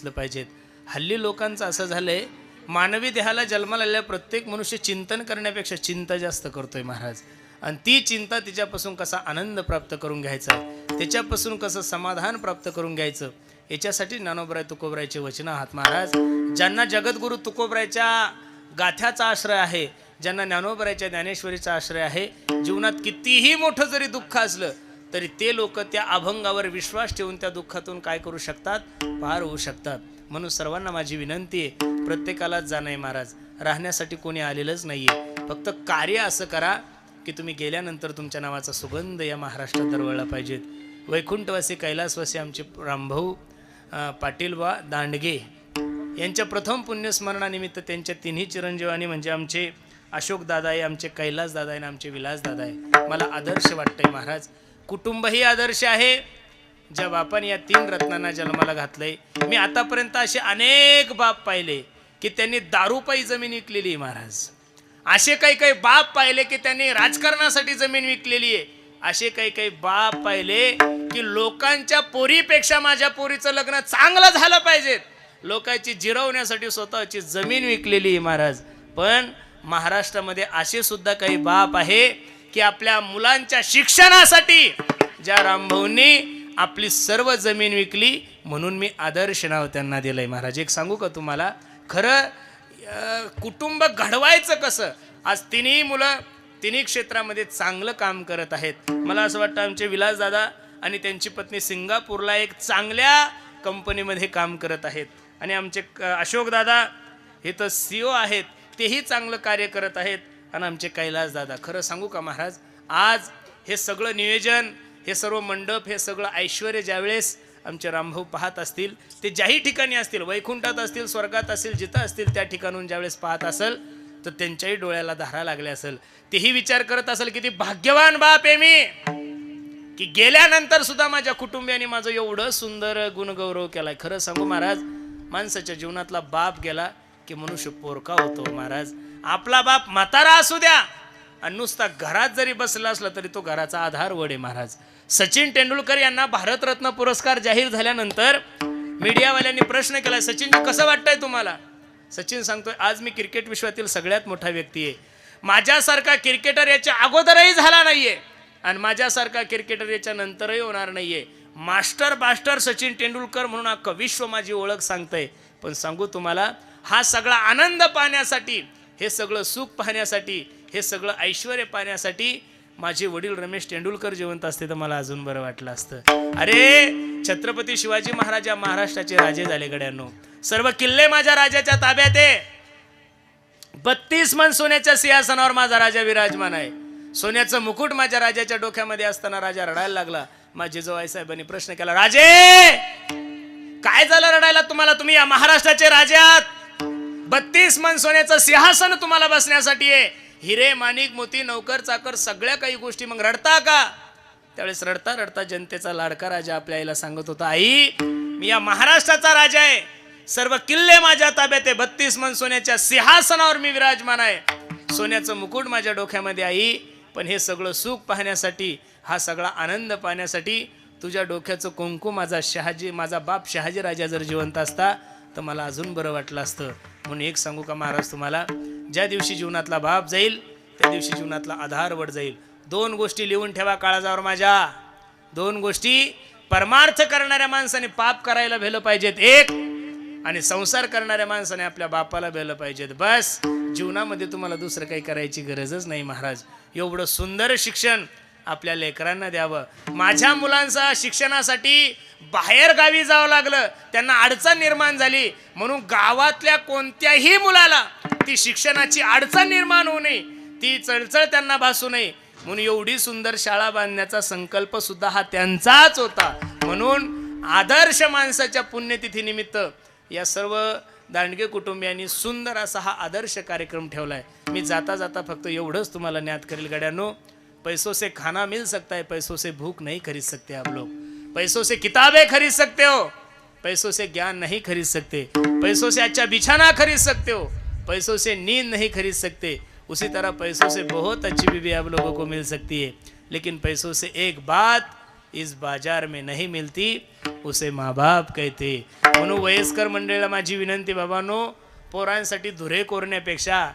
पाहिजेत. हल्ली लोकांचं असं झालंय, मानवी देहाला जन्माला आलेला प्रत्येक मनुष्य चिंतन करण्यापेक्षा चिंता जास्त करतोय महाराज. आणि ती चिंता तिच्यापासून कसा आनंद प्राप्त करून घ्यायचा, त्याच्यापासून कसं समाधान प्राप्त करून घ्यायचं, याच्यासाठी ज्ञानोबराय तुकोबरायचे वचन आहात महाराज. ज्यांना जगद्गुरु तुकोबरायच्या गाथ्याचा आश्रय आहे, ज्यांना ज्ञानोबरायच्या ज्ञानेश्वरीचा आश्रय आहे, जीवनात कितीही मोठं जरी दुःख असलं तरी ते लोक त्या अभंगावर विश्वास ठेवून त्या दुःखातून काय करू शकतात, पार होऊ शकतात. म्हणून सर्वांना माझी विनंती आहे, प्रत्येकालाच जाणं आहे महाराज. राहण्यासाठी कोणी आलेलंच नाहीये. फक्त कार्य असं करा की तुम्ही गेल्यानंतर तुमच्या नावाचा सुगंध या महाराष्ट्रात दरवळला पाहिजेत. वैकुंठवासी कैलासवासी आमचे रामभाऊ पाटील वा दांडगे यांच्या प्रथम पुण्यस्मरणानिमित्त त्यांच्या तिन्ही चिरंजीवानी म्हणजे आमचे अशोक दादा आहे, आमचे कैलास दादा आहे आणि आमचे विलास दादा आहे. मला आदर्श वाटतंय महाराज. कुटुंबही आदर्श आहे. ज्या बापाने या 3 रत्नांना जन्माला घातलंय, मी आतापर्यंत असे अनेक बाप पाहिले की त्यांनी दारूपायी जमीन विकलेली आहे महाराज. असे काही काही बाप पाहिले की त्यांनी राजकारणासाठी जमीन विकलेली आहे. असे काही काही बाप पाहिले की लोकांच्या पोरीपेक्षा माझ्या पोरीचं लग्न चांगलं झालं पाहिजेत, लोकांची जिरवण्यासाठी स्वतःची जमीन विकलेली आहे महाराज. पण महाराष्ट्रामध्ये असे सुद्धा काही बाप आहे की आपल्या मुलांच्या शिक्षणासाठी ज्या रामभाऊंनी आपली सर्व जमीन विकली, म्हणून मी आदर्श नाव त्यांना दिलंय महाराज. एक सांगू का तुम्हाला, खरं कुटुंब घडवायचं कसं, आज तिन्ही मुलं तिन्ही क्षेत्रामध्ये चांगलं काम करत आहेत. मला असं वाटतं आमचे विलास दादा आणि त्यांची पत्नी सिंगापूरला एक चांगल्या कंपनीमध्ये काम करत आहेत. आणि आमचे अशोक दादा हे तर CEO आहेत, तेही चांगलं कार्य करत आहेत. आणि आमचे कैलास दादा, खरं सांगू का महाराज, आज हे सगळं नियोजन, हे सर्व मंडप, हे सगळं ऐश्वर ज्यावेळेस आमचे रामभाऊ पाहत असतील, ते ज्याही ठिकाणी असतील, वैकुंठात असतील, स्वर्गात असतील, जिथं असतील त्या ठिकाणून ज्यावेळेस पाहत असेल तर त्यांच्याही डोळ्याला धारा लागल्या असेल. तेही विचार करत असेल किती भाग्यवान बाप आहे मी की गेल्यानंतर सुद्धा माझ्या कुटुंबियांनी माझं एवढं सुंदर गुणगौरव केलाय. खरं सांगू महाराज, माणसाच्या जीवनातला बाप गेला की मनुष्य पोरका होतो महाराज. आपला बाप म्हातारा असू द्या आणि नुसता घरात जरी बसला असला तरी तो घराचा आधार वड आहे महाराज. सचिन तेंडुलकर यांना भारतरत्न पुरस्कार जाहीर झाल्यानंतर मीडियावाल्यांनी प्रश्न केला, सचिनजी कसं वाटतंय तुम्हाला? सचिन सांगतोय, आज मी क्रिकेट विश्वातील सगळ्यात मोठा व्यक्ती आहे. माझ्यासारखा क्रिकेटर याच्या अगोदरही झाला नाहीये आणि माझ्यासारखा क्रिकेटर याच्या नंतरही होणार नाहीये. मास्टर सचिन तेंडुलकर म्हणून अख्खं विश्व माझी ओळख सांगतंय. पण सांगू तुम्हाला, हा सगळा आनंद पाहण्यासाठी, हे सगळं सुख पाहण्यासाठी, हे सगळं ऐश्वर पाहण्यासाठी माझे वडील रमेश तेंडुलकर जिवंत असते तर मला अजून बरं वाटलं असतं. अरे छत्रपती शिवाजी महाराज या महाराष्ट्राचे राजे झाले गड्यांनो. सर्व किल्ले माझ्या राजाच्या ताब्यात आहे. 32 मन सोन्याच्या सिंहासनावर माझा राजा विराजमान आहे. सोन्याचं मुकुट माझ्या राजाच्या डोक्यामध्ये असताना राजा रडायला लागला. माझे जिजाऊ साहेबांनी प्रश्न केला, राजे काय झालं रडायला तुम्हाला? तुम्ही या महाराष्ट्राचे राजे आहात. 32 मन सोन्याचं सिंहासन तुम्हाला बसण्यासाठी आहे. हिरे माणिक मोती नौकर चाकर सगळ्या काही गोष्टी, मग रडता का? त्यावेळेस रडता रडता जनतेचा लाडका राजा आपल्या आईला सांगत होता, आई मी या महाराष्ट्राचा राजा आहे, सर्व किल्ले माझ्या ताब्यात आहे, 32 मन सोन्याच्या सिंहासनावर मी विराजमान आहे, सोन्याचं मुकुट माझ्या डोक्यामध्ये आई. पण हे सगळं सुख पाहण्यासाठी, हा सगळा आनंद पाहण्यासाठी तुझ्या डोक्याचं कुंकू माझा बाप शहाजी राजा जर जिवंत असता तर मला अजून बरं वाटलं असतं. म्हणून एक सांगू का महाराज तुम्हाला, ज्या दिवशी जीवनातला बाप जाईल त्या दिवशी जीवनातला आधार वड जाईल. 2 गोष्टी लिहून ठेवा काळजावर माझ्या. 2 गोष्टी परमार्थ करणाऱ्या माणसाने पाप करायला भेलं पाहिजेत, एक, आणि संसार करणाऱ्या माणसाने आपल्या बापाला भेलं पाहिजेत. बस जीवनामध्ये तुम्हाला दुसरं काही करायची गरजच नाही महाराज. एवढं सुंदर शिक्षण आपल्या लेकरांना द्यावं. माझ्या मुलांचा शिक्षणासाठी बाहेर गावी जावं लागलं, त्यांना अडचण निर्माण झाली, म्हणून गावातल्या कोणत्याही मुलाला ती शिक्षणाची अडचण निर्माण होऊ नये, ती चळचळ त्यांना भासू नये, म्हणून एवढी सुंदर शाळा बांधण्याचा संकल्प सुद्धा हा त्यांचाच होता. म्हणून आदर्श माणसाच्या पुण्यतिथीनिमित्त या सर्व दांडगे कुटुंबियांनी सुंदर असा हा आदर्श कार्यक्रम ठेवलाय. मी जाता जाता फक्त एवढंच तुम्हाला ज्ञात करेल गड्यांनो, पैसों से खाना मिल सकता है, पैसों से भूख नहीं खरीद सकते आप लोग. पैसों से किताबें खरीद सकते हो, पैसों से ज्ञान नहीं खरीद सकते. पैसों से अच्छा बिछाना खरीद सकते हो, पैसों से नींद नहीं खरीद सकते. उसी तरह पैसों से बहुत अच्छी बीवी आप लोगों को मिल सकती है, लेकिन पैसों से एक बात इस बाजार में नहीं मिलती, उसे माँ बाप कहते. म्हणून वयस्कर मंडळीला माझी विनंती, बाबांनो, पोरांसाठी धुरे कोरण्यापेक्षा,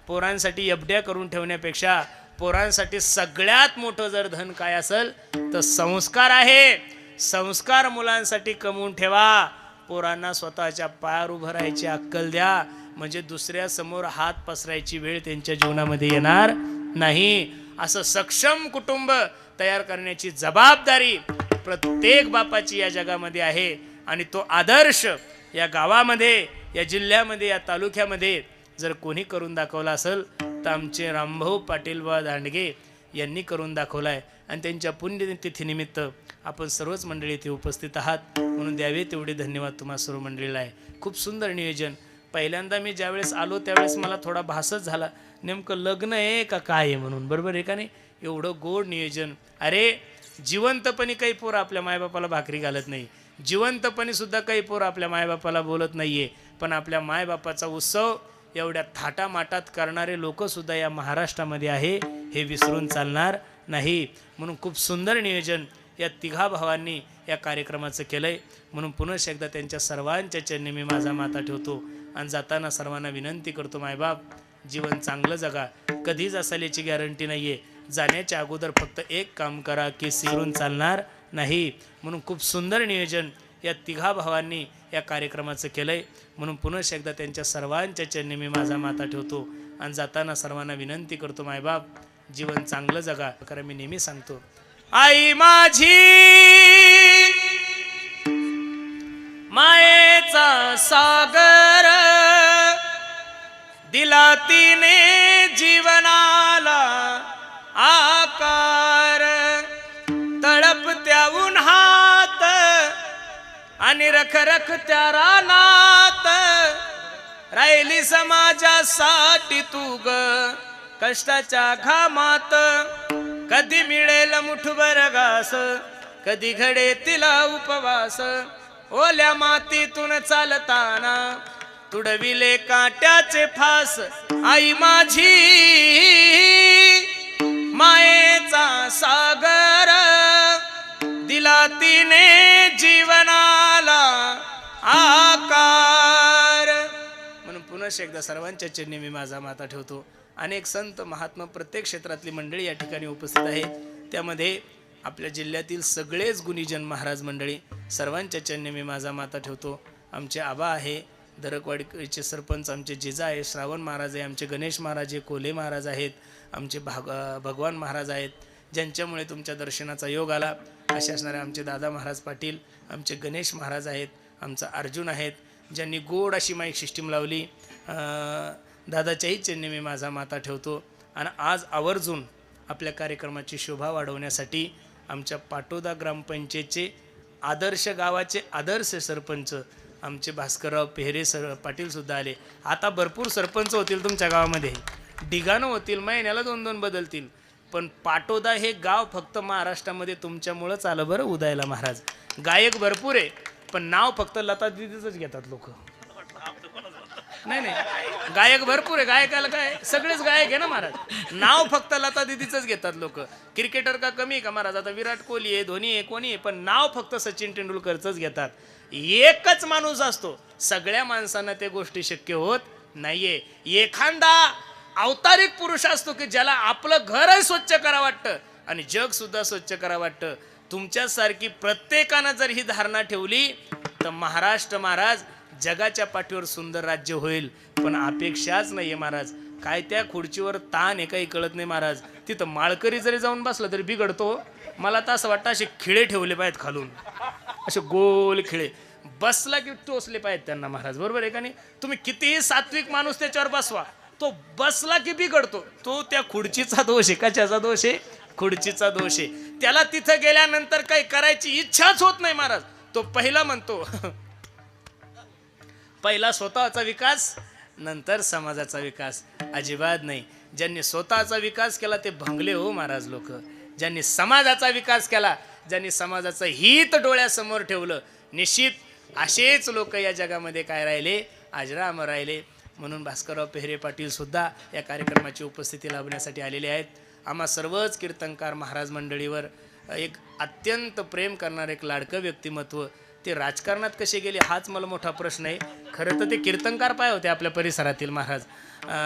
पोरांसाठी एफड्या करून ठेवण्यापेक्षा, पोरांसाठी सगळ्यात मोठं जर धन काय असेल तर संस्कार आहे. संस्कार मुलांसाठी कमवून ठेवा. पोरांना स्वतःच्या पायावर उभं राहायची अक्कल द्या, म्हणजे दुसऱ्या समोर हात पसरायची वेळ त्यांच्या जीवनामध्ये येणार नाही. असं सक्षम कुटुंब तयार करण्याची जबाबदारी प्रत्येक बापाची या जगामध्ये आहे. आणि तो आदर्श या गावामध्ये, या जिल्ह्यामध्ये, या तालुक्यामध्ये जर कोणी करून दाखवला असेल तर आमचे रामभाऊ पाटील व दांडगे यांनी करून दाखवला आहे. आणि त्यांच्या पुण्यतिथीनिमित्त आपण सर्वच मंडळी इथे उपस्थित आहात, म्हणून द्यावे तेवढे धन्यवाद तुम्हा सर्व मंडळीला आहे. खूप सुंदर नियोजन. पहिल्यांदा मी ज्यावेळेस आलो त्यावेळेस मला थोडा भासच झाला, नेमकं लग्न आहे का काय आहे म्हणून. बरोबर आहे का नाही? एवढं गोड नियोजन. अरे जिवंतपणी काही पोरं आपल्या मायबापाला भाकरी घालत नाही, जिवंतपणी सुद्धा काही पोरं आपल्या मायबापाला बोलत नाहीये, पण आपल्या मायबापाचा उत्सव एवढ्या थाटामाटात करणारे लोकसुद्धा या महाराष्ट्रामध्ये आहे, हे विसरून चालणार नाही. म्हणून खूप सुंदर नियोजन या तिघा भावांनी या कार्यक्रमाचं केलं आहे. म्हणून पुनश एकदा त्यांच्या सर्वांच्या चरणी मी माझा माथा ठेवतो आणि जाताना सर्वांना विनंती करतो, मायबाप जीवन चांगलं जगा. कधीच असेल याची गॅरंटी नाही आहे. जाण्याच्या अगोदर फक्त एक काम करा की सिरून चालणार नाही. म्हणून खूप सुंदर नियोजन या तिघा भावांनी या कार्यक्रमाचं केलं आहे. म्हणून पुनश एकदा त्यांच्या सर्वांच्या चरणी मी माझा माथा ठेवतो आणि जाताना सर्वांना विनंती करतो, मायबाप जीवन चांगलं जगा. कारण मी नेहमी सांगतो, आई माझी मायेचा सागर, दिला तिने जीवनाला आकार. तळपत्या उन्हात आणि रखरख त्या रानात, राहिली समाजासाठी तू ग कष्टाच्या घामात. कधी मिळेल मुठभर घास, कधी घडे तिला उपवास. ओल्या मातीतून चालताना तुडविले काट्याचे फास. आई माझी मायेचा सागर, दिला तिने जीवनाला आकार. म्हणून पुन्हा एकदा सर्वांच्या चरणी मी माझा माथा ठेवतो. अनेक संत महात्मा प्रत्येक क्षेत्रातली मंडळी या ठिकाणी उपस्थित आहे. त्यामध्ये आपल्या जिल्ह्यातील सगळेच गुणीजन महाराज मंडळी, सर्वांच्या चरणी मी माझा माथा ठेवतो. आमचे आबा आहे दरकवाडीचे सरपंच, आमचे जिजा आहे श्रावण महाराज आहे, आमचे गणेश महाराज आहे, कोले महाराज आहेत, आमचे भगवान महाराज आहेत, ज्यांच्यामुळे तुमच्या दर्शनाचा योग आला. असे असणारे आमचे दादा महाराज पाटील, आमचे गणेश महाराज आहेत, आमचा अर्जुन आहेत, ज्यांनी गोड अशी माईक सिस्टीम लावली. दादाच्याही चरणी मी माझा माथा ठेवतो. आणि आज आवर्जून आपल्या कार्यक्रमाची शोभा वाढवण्यासाठी आमच्या पाटोदा ग्रामपंचायतचे आदर्श गावाचे आदर्श सरपंच आमचे भास्करराव पेहरे पाटीलसुद्धा आले. आता भरपूर सरपंच होतील तुमच्या गावामध्ये, ढिगाणं होतील, महिन्याला 2-2 बदलतील, पण पाटोदा हे गाव फक्त महाराष्ट्रामध्ये तुमच्यामुळंच आलं बरं उदयाला महाराज. गायक भरपूर आहे, पण नाव फक्त लता दीदीचंच घेतात लोक. नाही नाही, गायक भरपूर आहे, गायकाला काय सगळेच गायक आहे ना महाराज, नाव फक्त लता दीदीचंच घेतात लोक. क्रिकेटर का कमी आहे का महाराज? आता विराट कोहली आहे, धोनी आहे, कोणी आहे, पण नाव फक्त सचिन तेंडुलकरचंच घेतात. एकच माणूस असतो, सगळ्या माणसांना ते गोष्टी शक्य होत नाहीये. एखादा अवतारिक पुरुष असतो की ज्याला आपलं घरही स्वच्छ करा वाटतं आणि जग सुद्धा स्वच्छ करा वाटतं. तुमच्यासारखी प्रत्येकानं जर ही धारणा ठेवली तर महाराष्ट्र महाराज जगाच्या पाठीवर सुंदर राज्य होईल. पण अपेक्षाच नाहीये महाराज. काय त्या खुर्चीवर ताण आहे काही कळत नाही महाराज. तिथं माळकरी जरी जाऊन बसला तरी बिघडतो. मला तर असं वाटतं असे खिळे ठेवले पाहिजेत खालून, असे गोल खिळे, बसला की टोचले पाहिजेत त्यांना महाराज. बरोबर आहे का नाही? तुम्ही कितीही सात्विक माणूस त्याच्यावर बसवा, तो बसला की बिघडतो. तो त्या खुर्चीचा दोष आहे. कशाचा दोष आहे? खुर्चीचा दोष आहे. त्याला तिथं गेल्यानंतर काही करायची इच्छाच होत नाही महाराज. तो पहिला म्हणतो पहिला स्वतःचा विकास, नंतर समाजाचा विकास. अजिबात नाही. ज्यांनी स्वतःचा विकास केला ते भंगले हो महाराज लोक. ज्यांनी समाजाचा विकास केला, ज्यांनी समाजाचं हित डोळ्यासमोर ठेवलं, निश्चित असेच लोक या जगामध्ये काय राहिले, अजरामर राहिले. म्हणून भास्करराव पेहरे पाटील सुद्धा या कार्यक्रमाची उपस्थिती लाभण्यासाठी आलेले आहेत. आम्हा सर्वच कीर्तनकार महाराज मंडळीवर एक अत्यंत प्रेम करणारं एक लाडकं व्यक्तिमत्व, ते राजकारणात कसे गेले हाच मला मोठा प्रश्न आहे. खरं तर ते कीर्तनकार पाय होते आपल्या परिसरातील महाराज.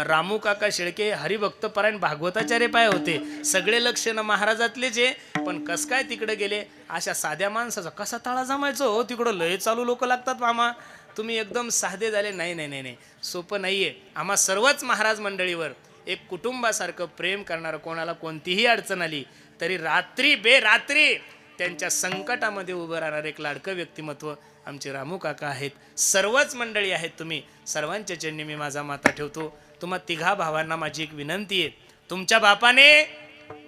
रामू काका शेळके हरिभक्तपरायण भागवताचार्य पाय होते. सगळे लक्ष ना महाराजातले जे, पण कस काय तिकडे गेले. अशा साध्या माणसाचा कसा तळा जमायचो हो, तिकडं लय चालू लोक लागतात मामा, तुम्ही एकदम साधे झाले. नाही नाही नाही नाही, सोपं नाहीये. आम्हा सर्वच महाराज मंडळीवर एक कुटुंबासारखं प्रेम करणारं, कोणाला कोणतीही अडचण आली तरी रात्री बेरात्री त्यांच्या संकटामध्ये उभं राहणार एक लाडकं व्यक्तिमत्व आमचे रामू काका आहेत. सर्वच मंडळी आहेत. तुम्ही सर्वांच्या चरणी मी माझा माथा ठेवतो. तुम्हा तिघा भावांना माझी एक विनंती आहे. तुमच्या बापाने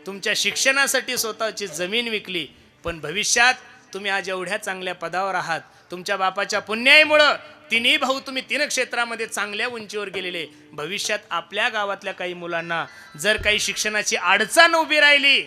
तुमच्या शिक्षणासाठी स्वतःची जमीन विकली, पण भविष्यात तुम्ही आज एवढ्या चांगल्या पदावर आहात. तुमच्या बापाच्या पुण्याईमुळं तिन्ही भाऊ तुम्ही 3 क्षेत्रामध्ये चांगल्या उंचीवर गेलेले. भविष्यात आपल्या गावातल्या काही मुलांना जर काही शिक्षणाची अडचण उभी राहिली,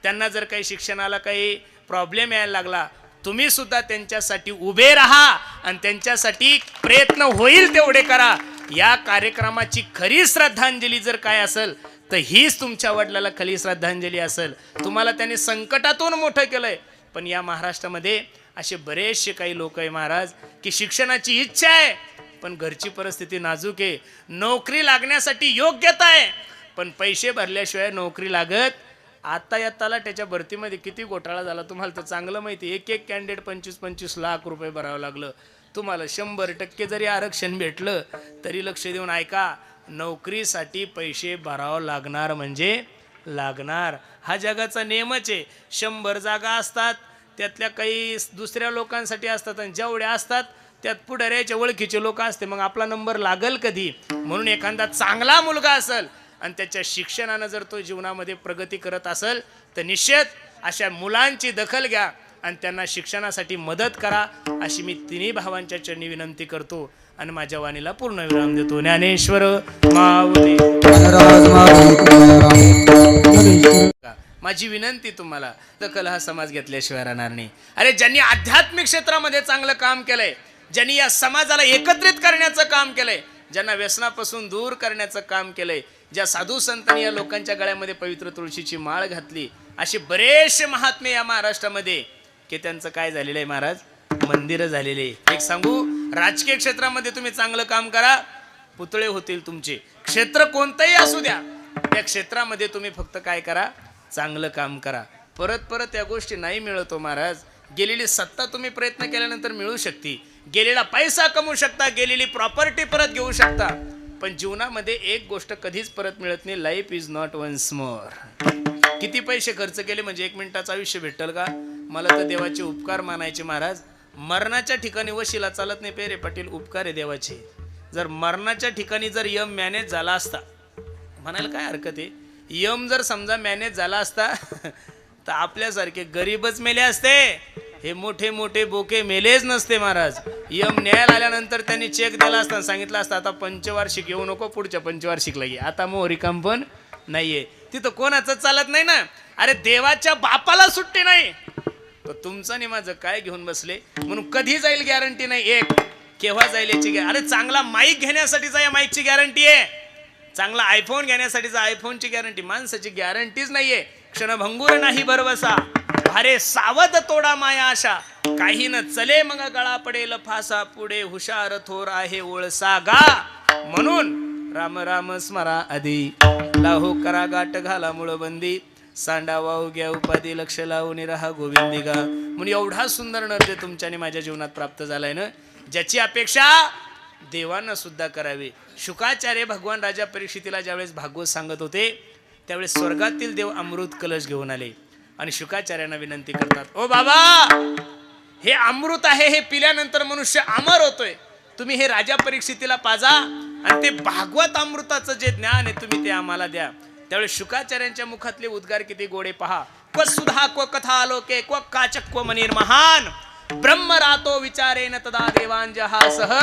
त्यांना जर काही शिक्षणाला काही प्रॉब्लेम यायला लागला, तुम्ही सुद्धा त्यांच्यासाठी उभे राहा आणि त्यांच्यासाठी प्रयत्न होईल तेवढे करा. या कार्यक्रमाची खरी श्रद्धांजली जर काय असेल तर हीच तुमच्या वडिलाला खरी श्रद्धांजली असेल. तुम्हाला त्यांनी संकटातून मोठं केलंय. पण या महाराष्ट्रामध्ये असे बरेचसे काही लोक आहे महाराज की शिक्षणाची इच्छा आहे पण घरची परिस्थिती नाजूक आहे. नोकरी लागण्यासाठी योग्यता आहे पण पैसे भरल्याशिवाय नोकरी लागत. आता या तलाट्याच्या भरतीमध्ये किती घोटाळा झाला तुम्हाला तर चांगलं माहिती. एक कॅन्डिडेट 25-25 लाख रुपये भरावं लागलं. तुम्हाला 100% जरी आरक्षण भेटलं तरी लक्ष देऊन ऐका, नोकरीसाठी पैसे भरावं लागणार म्हणजे लागणार. हा जगाचा नियमच आहे. 100 जागा असतात, त्यातल्या काही दुसऱ्या लोकांसाठी असतात आणि जेवढ्या असतात त्यात पुढाऱ्याच्या ओळखीचे लोक असते. मग आपला नंबर लागल कधी. म्हणून एखादा चांगला मुलगा असेल आणि त्याच्या शिक्षणानं जर तो जीवनामध्ये प्रगती करत असेल तर निश्चित अशा मुलांची दखल घ्या आणि त्यांना शिक्षणासाठी मदत करा अशी मी तिन्ही भावांच्या चरणी विनंती करतो आणि माझ्या वाणीला पूर्ण विराम देतो. ज्ञानेश्वर माऊली माझी विनंती तुम्हाला, दखल हा समाज घेतल्याशिवाय राहणार नाही. अरे ज्यांनी आध्यात्मिक क्षेत्रामध्ये चांगलं काम केलंय, ज्यांनी या समाजाला एकत्रित करण्याचं काम केलंय, ज्यांना व्यसनापासून दूर करण्याचं काम केलंय, ज्या साधू संतांनी या लोकांच्या गळ्यामध्ये पवित्र तुळशीची माळ घातली, असे बरेचसे महात्मे या महाराष्ट्रामध्ये की त्यांचं काय झालेलं आहे महाराज, मंदिरं झालेले. एक सांगू, राजकीय क्षेत्रामध्ये तुम्ही चांगलं काम करा, पुतळे होतील तुमचे. क्षेत्र कोणतंही असू द्या, त्या क्षेत्रामध्ये तुम्ही फक्त काय करा, चांगलं काम करा. परत परत या गोष्टी नाही मिळतो महाराज. गेलेली सत्ता तुम्ही प्रयत्न केल्यानंतर मिळू शकते, गेलेला पैसा कमवू शकता, गेलेली प्रॉपर्टी परत घेऊ शकता, पण जीवनामध्ये एक गोष्ट कधीच परत मिळत नाही. Life is not once more. किती पैसे खर्च केले म्हणजे 1 मिनिटाचं आयुष्य भेटल का? मला तर देवाचे उपकार मानायचे महाराज. मरणाच्या ठिकाणी वशिला चालत नाही पेरे पाटील, उपकार आहे देवाचे. जर मरणाच्या ठिकाणी जर यम मॅनेज झाला असता, म्हणायला काय हरकत आहे, यम जर समजा मॅनेज झाला असता तर आपल्यासारखे गरीबच मेले असते. हे मोठे मोठे बोके मेलेच नसते महाराज. यम न्यायाला आल्यानंतर त्यांनी चेक दिला असता, सांगितलं असतं आता पंचवार्षिक येऊ नको, पुढच्या पंचवार्षिकला ये. आता मोहरी काम पण नाहीये तिथं, कोणाचं चालत नाही ना. अरे देवाच्या बापाला सुट्टी नाही, तर तुमचं आणि माझं काय घेऊन बसले. म्हणून कधी जाईल गॅरंटी नाही, एक केव्हा जाईल याची. अरे चांगला माईक घेण्यासाठीचा या माईकची गॅरंटी आहे, चांगला आयफोन घेण्यासाठीचा आयफोनची गॅरंटी. माणसाची गॅरंटीच नाहीये. क्षणभंगूर नाही भरवसा, अरे सावध तोडा माया आशा, काही न चले मग गळा पडेल फासा, पुढे हुशार थोर आहे ओळसा गा. म्हणून राम राम स्मरा आधी, लाहो करा गाठ घाला मुळबंदी, सांडा वाहू घ्या उपाधी, लक्ष लावून राहा गोविंदी गा. म्हणून एवढा सुंदर नर्द तुमच्या आणि माझ्या जीवनात प्राप्त झालाय ना, ज्याची अपेक्षा देवांना सुद्धा करावी. शुकाचार्य भगवान राजा परीक्षितीला ज्यावेळेस भागवत सांगत होते त्यावेळेस स्वर्गातील देव अमृत कलश घेऊन आले आणि शुकाचार्यांना विनंती करतात, ओ बाबा हे अमृत आहे, हे पिल्यानंतर मनुष्य अमर होतोय, तुम्ही हे राजा परीक्षितीला पाजा आणि ते भागवत अमृताचं जे ज्ञान आहे तुम्ही ते आम्हाला द्या. त्यावेळेस शुकाचार्यांच्या मुखातले उद्गार किती गोडे पहा. क्व सुधा क्व कथा लोके क्व काचक क्व मनीर महान, ब्रह्म रातो विचारेन तदा देवांजहासह.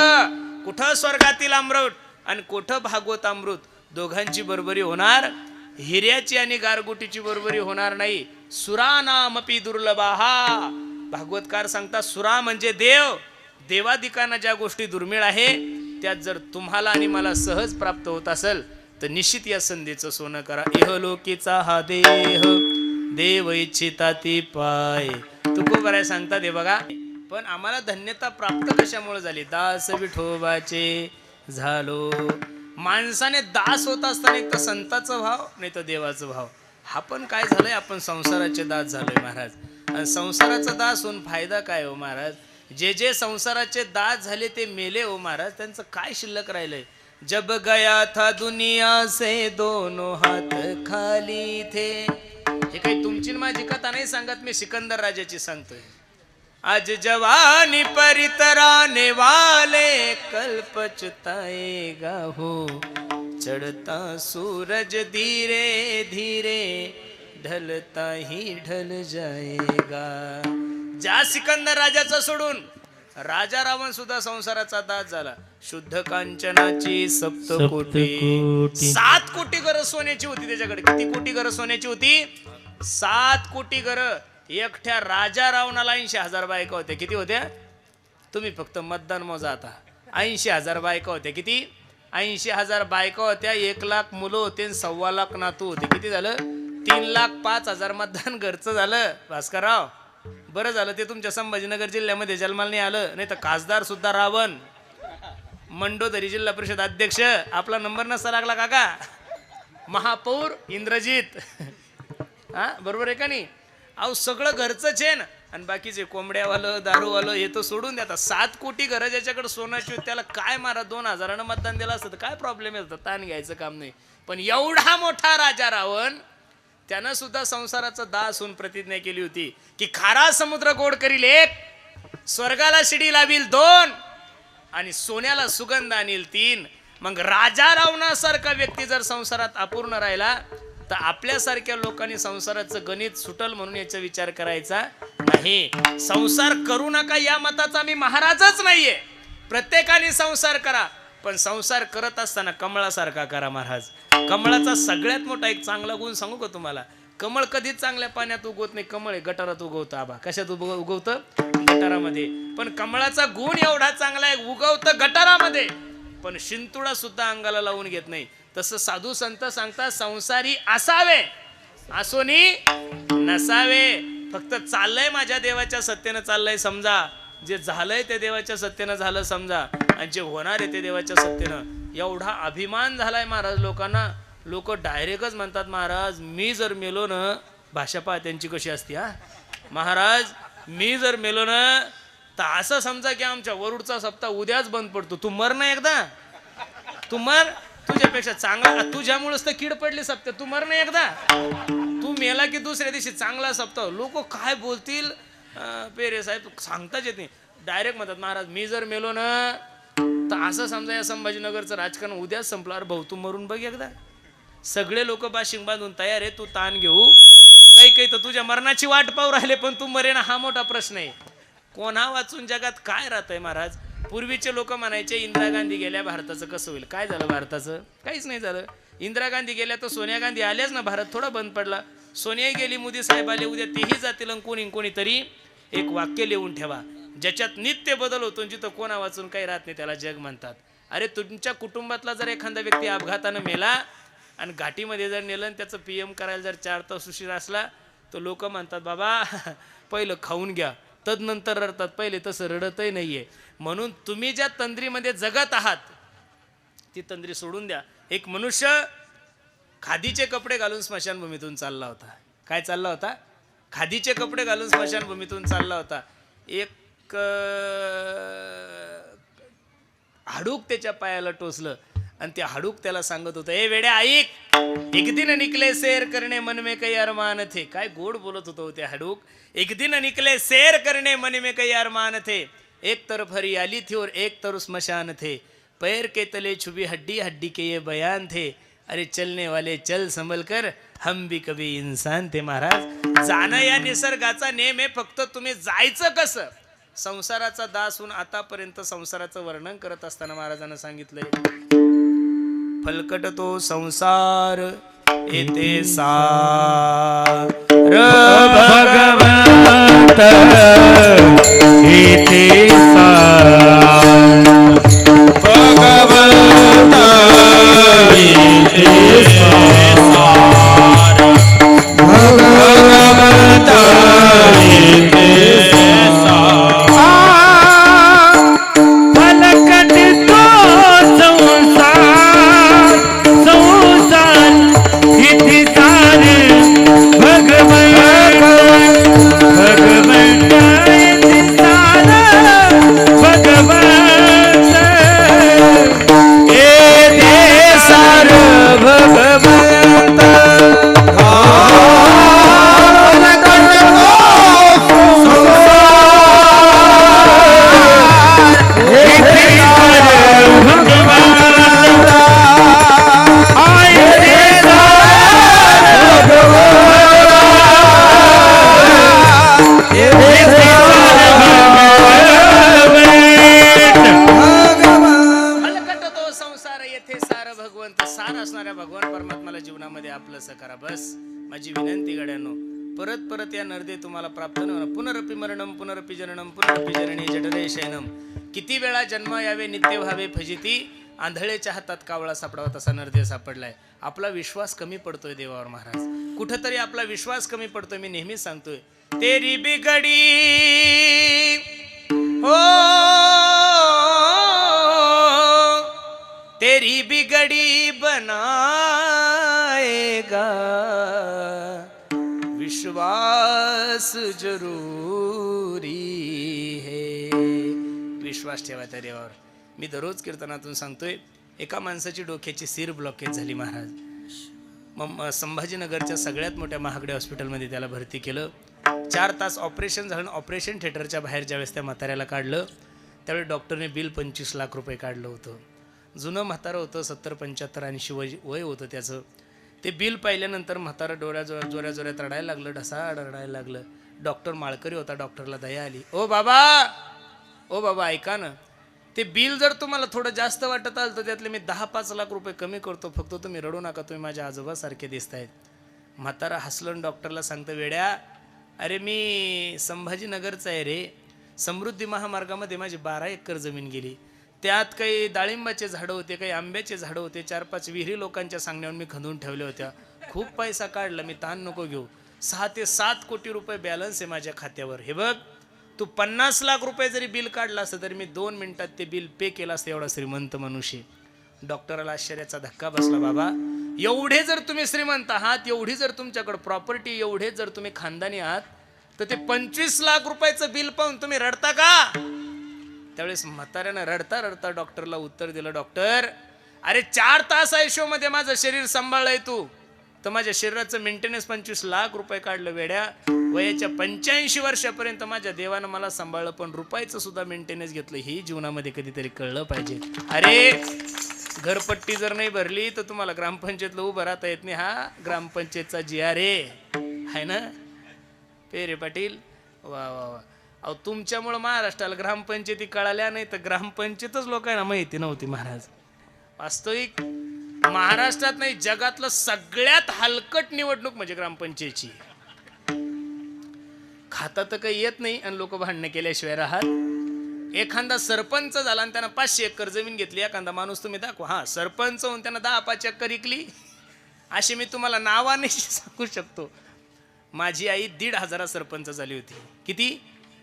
कुठं स्वर्गातील अमृत आणि कुठं भागवत अमृत, दोघांची बरोबरी होणार, हिऱ्याची आणि गारगोटीची बरोबरी होणार नाही. सुरानामपि दुर्लभाहा, भागवतकार सांगतात सुरा म्हणजे देव, देवादिकांना ज्या गोष्टी दुर्मिळ आहे त्यात जर तुम्हाला आणि मला सहज प्राप्त होत असेल तर निश्चित या संधीचं सोनं करा. इहलोकीचा हा देह देव इच्छिता ती पाय. तुकोबराय सांगतात हे बघा. पण आम्हाला धन्यता प्राप्त कशामुळे झाली? दास विठोबाचे झालो. माणसाने दास होत असताना एक तर संताचा भाव नाही तर देवाचा भाव. हा पण काय झालंय, आपण संसाराचे दास झालोय महाराज. आणि संसाराचा दास होऊन फायदा काय हो महाराज? जे जे संसाराचे दास झाले ते मेले हो महाराज. त्यांचं काय शिल्लक राहिलंय? जब गया था दुनिया से दोनों हाथ खाली थे. हे काही तुमची माझी कथा नाही सांगत, मी सिकंदर राजाची सांगतोय. आज जवानी पर इतराने वाले कल पछताएगा हो. चढ़ता सूरज धीरे धीरे ढलता ही ढल जाएगा. ज्या सिकंदर राजाचा सोडून राजा रावण सुद्धा संसाराचा दास झाला. शुद्ध कांचनाची सप्तकोटी. 7 कोटी घरं सोन्याची होती त्याच्याकडे. किती कोटी घरं सोन्याची होती? 7 कोटी घरं. एकट्या राजा रावणाला 80,000 बायका होत्या. किती होत्या? तुम्ही फक्त मतदान मोजा आता. 80,000 बायका होत्या. किती? 80,000 बायका होत्या. 1,00,000 मुलं होते, 1,25,00,000 नातू होते. किती झालं? 3,05,000 मतदान घरचं झालं. भास्करराव बरं झालं ते तुमच्या संभाजीनगर जिल्ह्यामध्ये जन्माला नाही आलं, नाही तर खासदार सुद्धा रावण, मंडोदरी जिल्हा परिषद अध्यक्ष आपला नंबर नसता लागला काका. महापौर इंद्रजित. हा बरोबर आहे का नाही? अहो सगळं घरचंच आहे ना. आणि बाकीचे कोंबड्यावालं दारूवालं हे तर सोडून द्या. 7 कोटी घरं ज्याच्याकडे सोनाची होती त्याला काय मारा 2,000 मतदान दिलं असतं तर काय प्रॉब्लेम येतं? ताण घ्यायचं काम नाही. पण एवढा मोठा राजा रावण त्यानं सुद्धा संसाराचा दास होऊन प्रतिज्ञा केली होती की खारा समुद्र गोड करील 1, स्वर्गाला शिडी लावील 2 आणि सोन्याला सुगंध आणील 3. मग राजा रावणासारखा व्यक्ती जर संसारात अपूर्ण राहिला तर आपल्यासारख्या लोकांनी संसाराचं गणित सुटल म्हणून याचा विचार करायचा नाही. संसार करू नका या मताचा मी महाराजच नाहीये. प्रत्येकाने संसार करा, पण संसार करत असताना कमळासारखा करा महाराज. कमळाचा सगळ्यात मोठा एक चांगला गुण सांगू का तुम्हाला? कमळ कधीच चांगल्या पाण्यात उगवत नाही. कमळ हे गटारात उगवतं. आबा कशात उगवतं? गटारामध्ये. पण कमळाचा गुण एवढा चांगला आहे, उगवतं गटारामध्ये पण शिंतुडा सुद्धा अंगाला लावून घेत नाही. तसं साधू संत सांगतात संसारी असावे, असोनी नसावे. फक्त चाललंय माझ्या देवाच्या सत्तेनं चाललंय समजा. जे झालंय ते देवाच्या सत्तेनं झालं समजा, आणि जे होणार आहे ते देवाच्या सत्तेनं. एवढा अभिमान झालाय महाराज लोकांना. लोक डायरेक्टच म्हणतात महाराज मी जर मेलो ना, भाषा पहा त्यांची कशी असते. हा महाराज मी जर मेलो ना तर असं समजा की आमच्या वरुडचा सप्ताह उद्याच बंद पडतो. तू मर ना एकदा, तू मर. तुझ्यापेक्षा चांगला, तुझ्यामुळेच तर कीड पडली सप्ताह. तू मर ना एकदा. तू मेला की दुसऱ्या दिवशी चांगला सप्ताह. लोक काय बोलतील पेरे साहेब सांगताच येत नाही. डायरेक्ट म्हणतात महाराज मी जर मेलो ना तर असं समजा या संभाजीनगरचं राजकारण उद्याच संपलं. अरे भाऊ तू मरून बघ एकदा. सगळे लोक बाशिंग बांधून तयार आहे, तू ताण घेऊ. काही काही तर तुझ्या मरणाची वाट पाहू राहिले, पण तू मरेन हा मोठा प्रश्न आहे. कोणा वाचून जगात काय राहतंय महाराज? पूर्वीचे लोक म्हणायचे इंदिरा गांधी गेल्या भारताचं कसं होईल. काय झालं भारताचं? काहीच नाही झालं. इंदिरा गांधी गेल्या तर सोनिया गांधी आल्याच ना, भारत थोडा बंद पडला. सोनिया गेली, मोदी साहेब आले, उद्या तेही जातील. कोणीतरी एक वाक्य लिहून ठेवा ज्याच्यात नित्य बदल होतो. जिथं कोणा वाचून काही राहत नाही त्याला जग म्हणतात. अरे तुमच्या कुटुंबातला जर एखादा व्यक्ती अपघातानं मेला आणि घाटीमध्ये जर नेलं आणि त्याचं PM करायला जर 4 तास उशीर असला तर लोक म्हणतात बाबा पहिलं खाऊन घ्या तदनंतर रडतात. पहिले तसं रडतही नाहीये. म्हणून तुम्ही ज्या तंद्रीमध्ये जगत आहात ती तंद्री सोडून द्या. एक मनुष्य खादीचे कपडे घालून स्मशानभूमीतून चालला होता. काय चालला होता? खादीचे कपडे घालून स्मशानभूमीतून चालला होता. एक हाडूक त्याच्या पायाला टोचलं आणि ते हाडूक त्याला सांगत होतं, ए वेड्या ऐक, एक दिन निकले सैर करणे मन में कई अरमान थे. काय गोड बोलत होतो ते हाडूक. एक दिन निकले सैर करणे मन में कई अरमान थे. एक तरफ हरियाली थी और एक तरफ स्मशान थे. पैर के तले छुपी हड्डी हड्डी के ये बयान थे. अरे चलने वाले चल संभल कर, हम भी कभी इंसान थे. महाराज जाणं या निसर्गाचा नेम आहे. फक्त तुम्ही जायचं कसं? संसाराचा दास होऊन आतापर्यंत संसाराचं वर्णन करत असताना महाराजांना सांगितलंय, फलकट तो संसार येते सार भगवंत येते सार भगवंत येते सार भगवंत असणाऱ्या भगवान परमात्म्याला जीवनामध्ये आपलंसं करा. बस माझी विनंती गड्यानो. परत परत या नरदे तुम्हाला प्राप्त न होणार. पुनरपि मरणम पुनरपि जननम पुनरपि जननी जठरे शयनम. किती वेळा जन्म यावे नित्य व्हावे फजिती. आंधळेच्या हातात कावळा सापडावा तसा नरदेव सापडलाय. आपला विश्वास कमी पडतोय देवावर महाराज. कुठंतरी आपला विश्वास कमी पडतोय. मी नेहमीच सांगतोय तेरी बिगडी हो तेरी बिगड़ी बनाएगा विश्वास जरूरी है. विश्वास ठेवा त्या देवावर. मी दररोज कीर्तनातून सांगतोय एका माणसाची डोक्याची सीर ब्लॉकेज झाली महाराज. मग संभाजीनगरच्या सगळ्यात मोठ्या महागड्या हॉस्पिटलमध्ये त्याला भरती केलं. 4 तास ऑपरेशन झालं. ऑपरेशन थिएटरच्या बाहेर ज्यावेळेस त्या म्हाताऱ्याला काढलं त्यावेळी डॉक्टरने बिल 25 लाख रुपये काढलं होतं. जुनं म्हातारं होतं. 70-75 80 वय होतं त्याचं. ते बिल पाहिल्यानंतर म्हातारं जोऱ्या जोऱ्यात रडायला लागलं. ढसाड रडायला लागलं. डॉक्टर माळकरी होता. डॉक्टरला दया आली. ओ बाबा ऐका ना, ते बिल जर तुम्हाला थोडं जास्त वाटत आलं तर त्यातले मी 10-5 लाख रुपये कमी करतो. फक्त तुम्ही रडू नका. तुम्ही माझ्या आजोबासारखे दिसतायत. म्हातारा हसलं. डॉक्टरला सांगतं वेड्या अरे मी संभाजीनगरचा आहे रे. समृद्धी महामार्गामध्ये माझी 12 एकर जमीन गेली. त्यात काही डाळिंबाचे झाडं होते, काही आंब्याचे झाडं होते. 4-5 विहिरी लोकांच्या सांगण्यावर मी खंदून ठेवल्या होत्या. खूप पैसा काढला मी. ताण नको घेऊ. 6 ते 7 कोटी रुपये बॅलन्स आहे माझ्या खात्यावर. हे बघ तू 50 लाख रुपये जरी बिल काढलं असतं तरी मी 2 मिनिटात ते बिल पे केलं असतं. एवढा श्रीमंत मनुष्य. डॉक्टराला आश्चर्याचा धक्का बसला. बाबा एवढे जर तुम्ही श्रीमंत आहात, एवढी जर तुमच्याकडे प्रॉपर्टी, एवढे जर तुम्ही खानदानी आहात तर ते 25 लाख रुपयाचं बिल पाहून तुम्ही रडता का? त्यावेळेस म्हाताऱ्यानं रडता रडता डॉक्टरला उत्तर दिलं. डॉक्टर अरे 4 तास आयुष्यामध्ये माझं शरीर सांभाळलंय तू, तर माझ्या शरीराचं मेंटेनन्स 25 लाख रुपये काढलं. वेड्या वयाच्या 85 वर्षापर्यंत माझ्या देवानं मला सांभाळलं, पण रुपयाचं सुद्धा मेंटेनन्स घेतलं. ही जीवनामध्ये कधीतरी कळलं पाहिजे. अरे घरपट्टी जर नाही भरली तर तुम्हाला ग्रामपंचायतला उभं राहता येत नाही. हा ग्रामपंचायतचा GRA आहे ना पेरे पाटील. वा वा वा. अहो तुमच्यामुळं महाराष्ट्राला ग्रामपंचायती कळाल्या नाही तर ग्रामपंचायतच लोकांना माहिती नव्हती महाराज. वास्तविक महाराष्ट्रात नाही जगातलं सगळ्यात हलकट निवडणूक म्हणजे ग्रामपंचायतची. खाता तर काही येत नाही आणि लोक भांडणं केल्याशिवाय राहत. एखादा सरपंच झाला आणि त्यानं 500 एकर जमीन घेतली. एखादा माणूस तुम्ही दाखवा हा सरपंच होऊन त्यानं 10-5 एकर विकली. अशी मी तुम्हाला नावाने सांगू शकतो. माझी आई 1,500 सरपंच झाली होती. किती?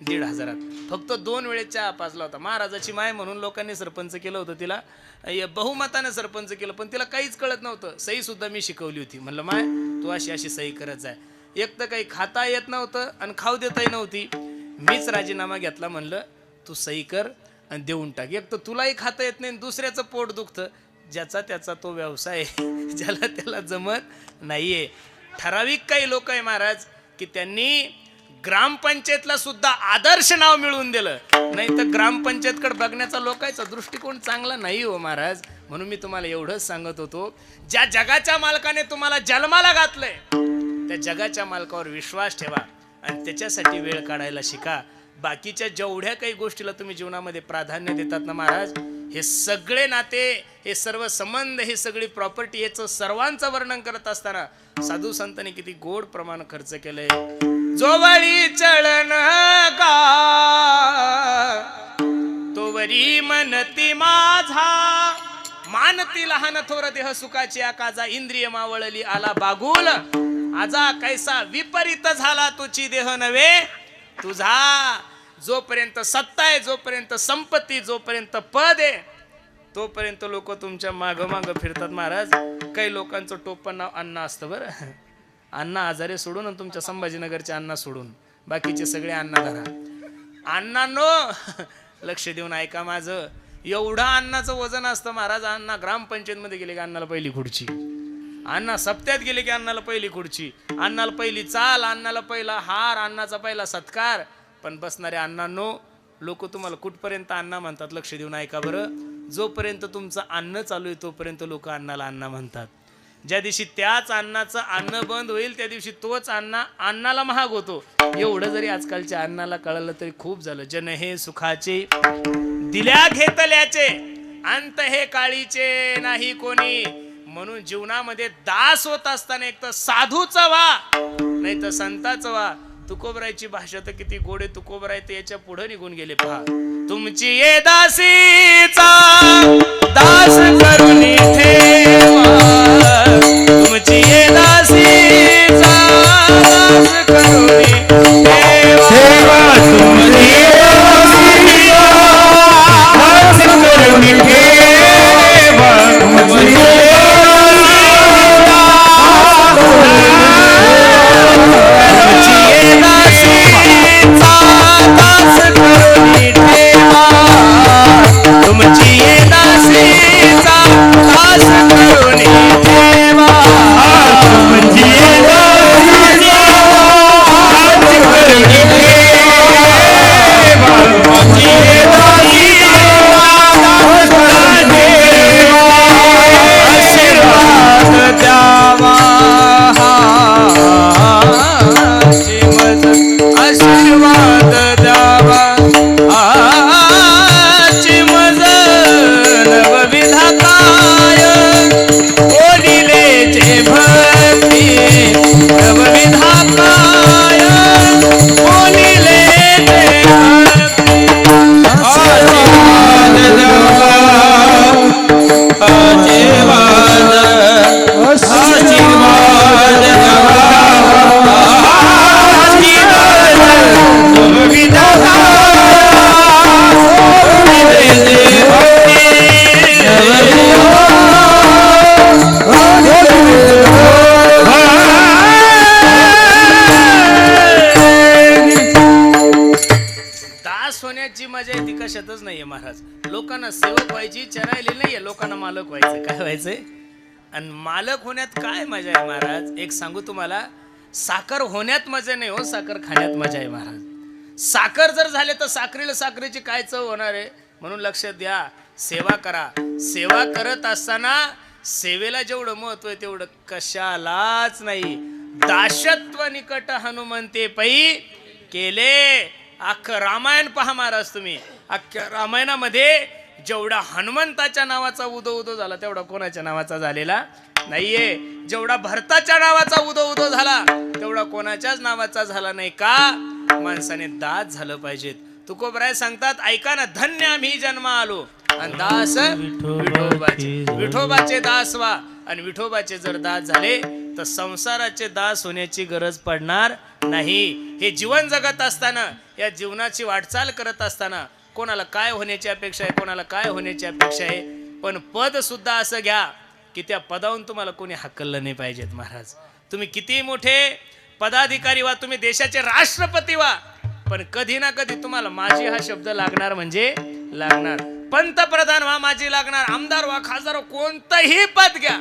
1,500. फक्त 2 वेळेस चहा पाजला होता. महाराजाची माय म्हणून लोकांनी सरपंच केलं होतं. तिला बहुमताने सरपंच केलं, पण तिला काहीच कळत नव्हतं. सही सुद्धा मी शिकवली होती. म्हणलं माय तू अशी अशी सही करत जाय. एक तर काही खाता येत नव्हतं आणि खाऊ देताही नव्हती. मीच राजीनामा घेतला. म्हणलं तू सही कर आणि देऊन टाक. एक तर तुलाही खाता येत नाही, दुसऱ्याचं पोट दुखतं. ज्याचा त्याचा तो व्यवसाय ज्याला त्याला जमत नाहीये. ठराविक काही लोक आहे महाराज की त्यांनी ग्रामपंचायतला सुद्धा आदर्श नाव मिळवून दिलं. नाही तर ग्रामपंचायतकडे बघण्याचा लोकांचा दृष्टिकोन चांगला नाही हो महाराज. म्हणून मी तुम्हाला एवढंच सांगत होतो, ज्या जगाच्या मालकाने तुम्हाला जन्माला घातलंय त्या जगाच्या मालकावर विश्वास ठेवा आणि त्याच्यासाठी वेळ काढायला शिका. बाकीच्या जेवढ्या काही गोष्टीला तुम्ही जीवनामध्ये प्राधान्य देतात ना महाराज, हे सगळे नाते, हे सर्व संबंध, हे सगळी प्रॉपर्टी, याचं सर्वांचं वर्णन करत असताना साधू संतांनी किती गोड प्रमाण खर्च केलंय. जोवळी चळण गा तोवरी मनती माझा, मानती लहान थोर देह सुखाची आकाजा, इंद्रिय मावळली आला बागुल, आजा कैसा विपरीत झाला तुझी देह नव्हे तुझा. जोपर्यंत सत्ता आहे, जोपर्यंत संपत्ती, जोपर्यंत पद आहे, तोपर्यंत लोक तुमच्या माग माग फिरतात महाराज. काही लोकांचं टोपण नाव अण्णा असतं बरं. अण्णा आजारे सोडून आणि तुमच्या संभाजीनगरचे अण्णा सोडून बाकीचे सगळे अण्णा धरा. अण्णांनो लक्ष देऊन ऐका माझं. एवढा अण्णाचं वजन असतं महाराज. अण्णा ग्रामपंचायतमध्ये गेले की अण्णाला पहिली खुर्ची, अण्णा सप्त्यात गेले की अण्णाला पहिली खुर्ची, अण्णाला पहिली चाल, अण्णाला पहिला हार, अण्णाचा पहिला सत्कार. पण बसणारे अण्णांनो, लोक तुम्हाला कुठपर्यंत अण्णा म्हणतात लक्ष देऊन ऐका बरं. जोपर्यंत तुमचं अन्न चालू आहे तोपर्यंत लोक अण्णाला अण्णा म्हणतात. ज्या दिवशी त्याच अन्नाचं अन्न बंद होईल त्या दिवशी तोच अन्नाला महाग होतो. एवढं जरी आजकालच्या अन्नाला कळलं तरी खूप झालं. जन हे सुखाचे दिल्या घेतल्याचे, अंत हे काळीचे नाही कोणी. म्हणून जीवनामध्ये दास होत असताना एक तर साधूचा व्हा नाही तर संताचा व्हा. तुकोबरायची भाषा तर किती गोड आहे. तुकोबराय तर याच्या पुढे निघून गेले. पहा, तुमची ये दासीचा दास करून ठेवा, तुमची ये दासीचा दास करून ठेवा, तुमची ये दासीचा दास करून ठेवा, तुमची कशातच नाहीये महाराज. लोकांना सेवक व्हायची इच्छा राहिली नाहीये, लोकांना मालक व्हायचं. काय व्हायचंय? आणि मालक होण्यात काय मजा आहे महाराज? एक सांगू तुम्हाला, साखर होण्यात मजा नाही हो, साखर खाण्यात मजा आहे महाराज. साखर जर झाले तर साखरेला साखरेची काय चव होणार आहे? म्हणून लक्षात द्या, सेवा करा. सेवा करत असताना सेवेला जेवढं महत्व आहे तेवढं कशालाच नाही. दासत्व निकट हनुमंते पै केले. अख्खं रामायण पहा महाराज तुम्ही. अख्ख्या रामायणामध्ये जेवढा हनुमंताच्या नावाचा उदो उदो झाला तेवढा कोणाच्या नावाचा झालेला नाहीये. जेवढा भरताच्या नावाचा उदो उदो झाला तेवढा कोणाच्याच नावाचा झाला नाही. का? माणसाने दास झालं पाहिजेत. तुकोबराय सांगतात, ऐका ना, धन्य आम्ही जन्म आलो आणि दास विठोबाचे. विठोबाचे दास व्हा. आणि विठोबाचे जर दास झाले तर संसाराचे दास होण्याची गरज पडणार नाही. हे जीवन जगत असताना, या जीवनाची वाटचाल करत असताना कोणाला काय होण्याची अपेक्षा आहे, कोणाला काय होण्याची अपेक्षा आहे, पण पद सुद्धा असं घ्या की त्या पदावरून तुम्हाला कोणी हकललं नाही पाहिजेत महाराज. तुम्ही किती मोठे पदाधिकारी व्हा, तुम्ही देशाचे राष्ट्रपती व्हा, पण कधी ना कधी तुम्हाला माझी हा शब्द लागणार म्हणजे लागणार. पंतप्रधान व्हा, माझी लागणार. आमदार व्हा, खासदार, कोणतंही पद घ्या,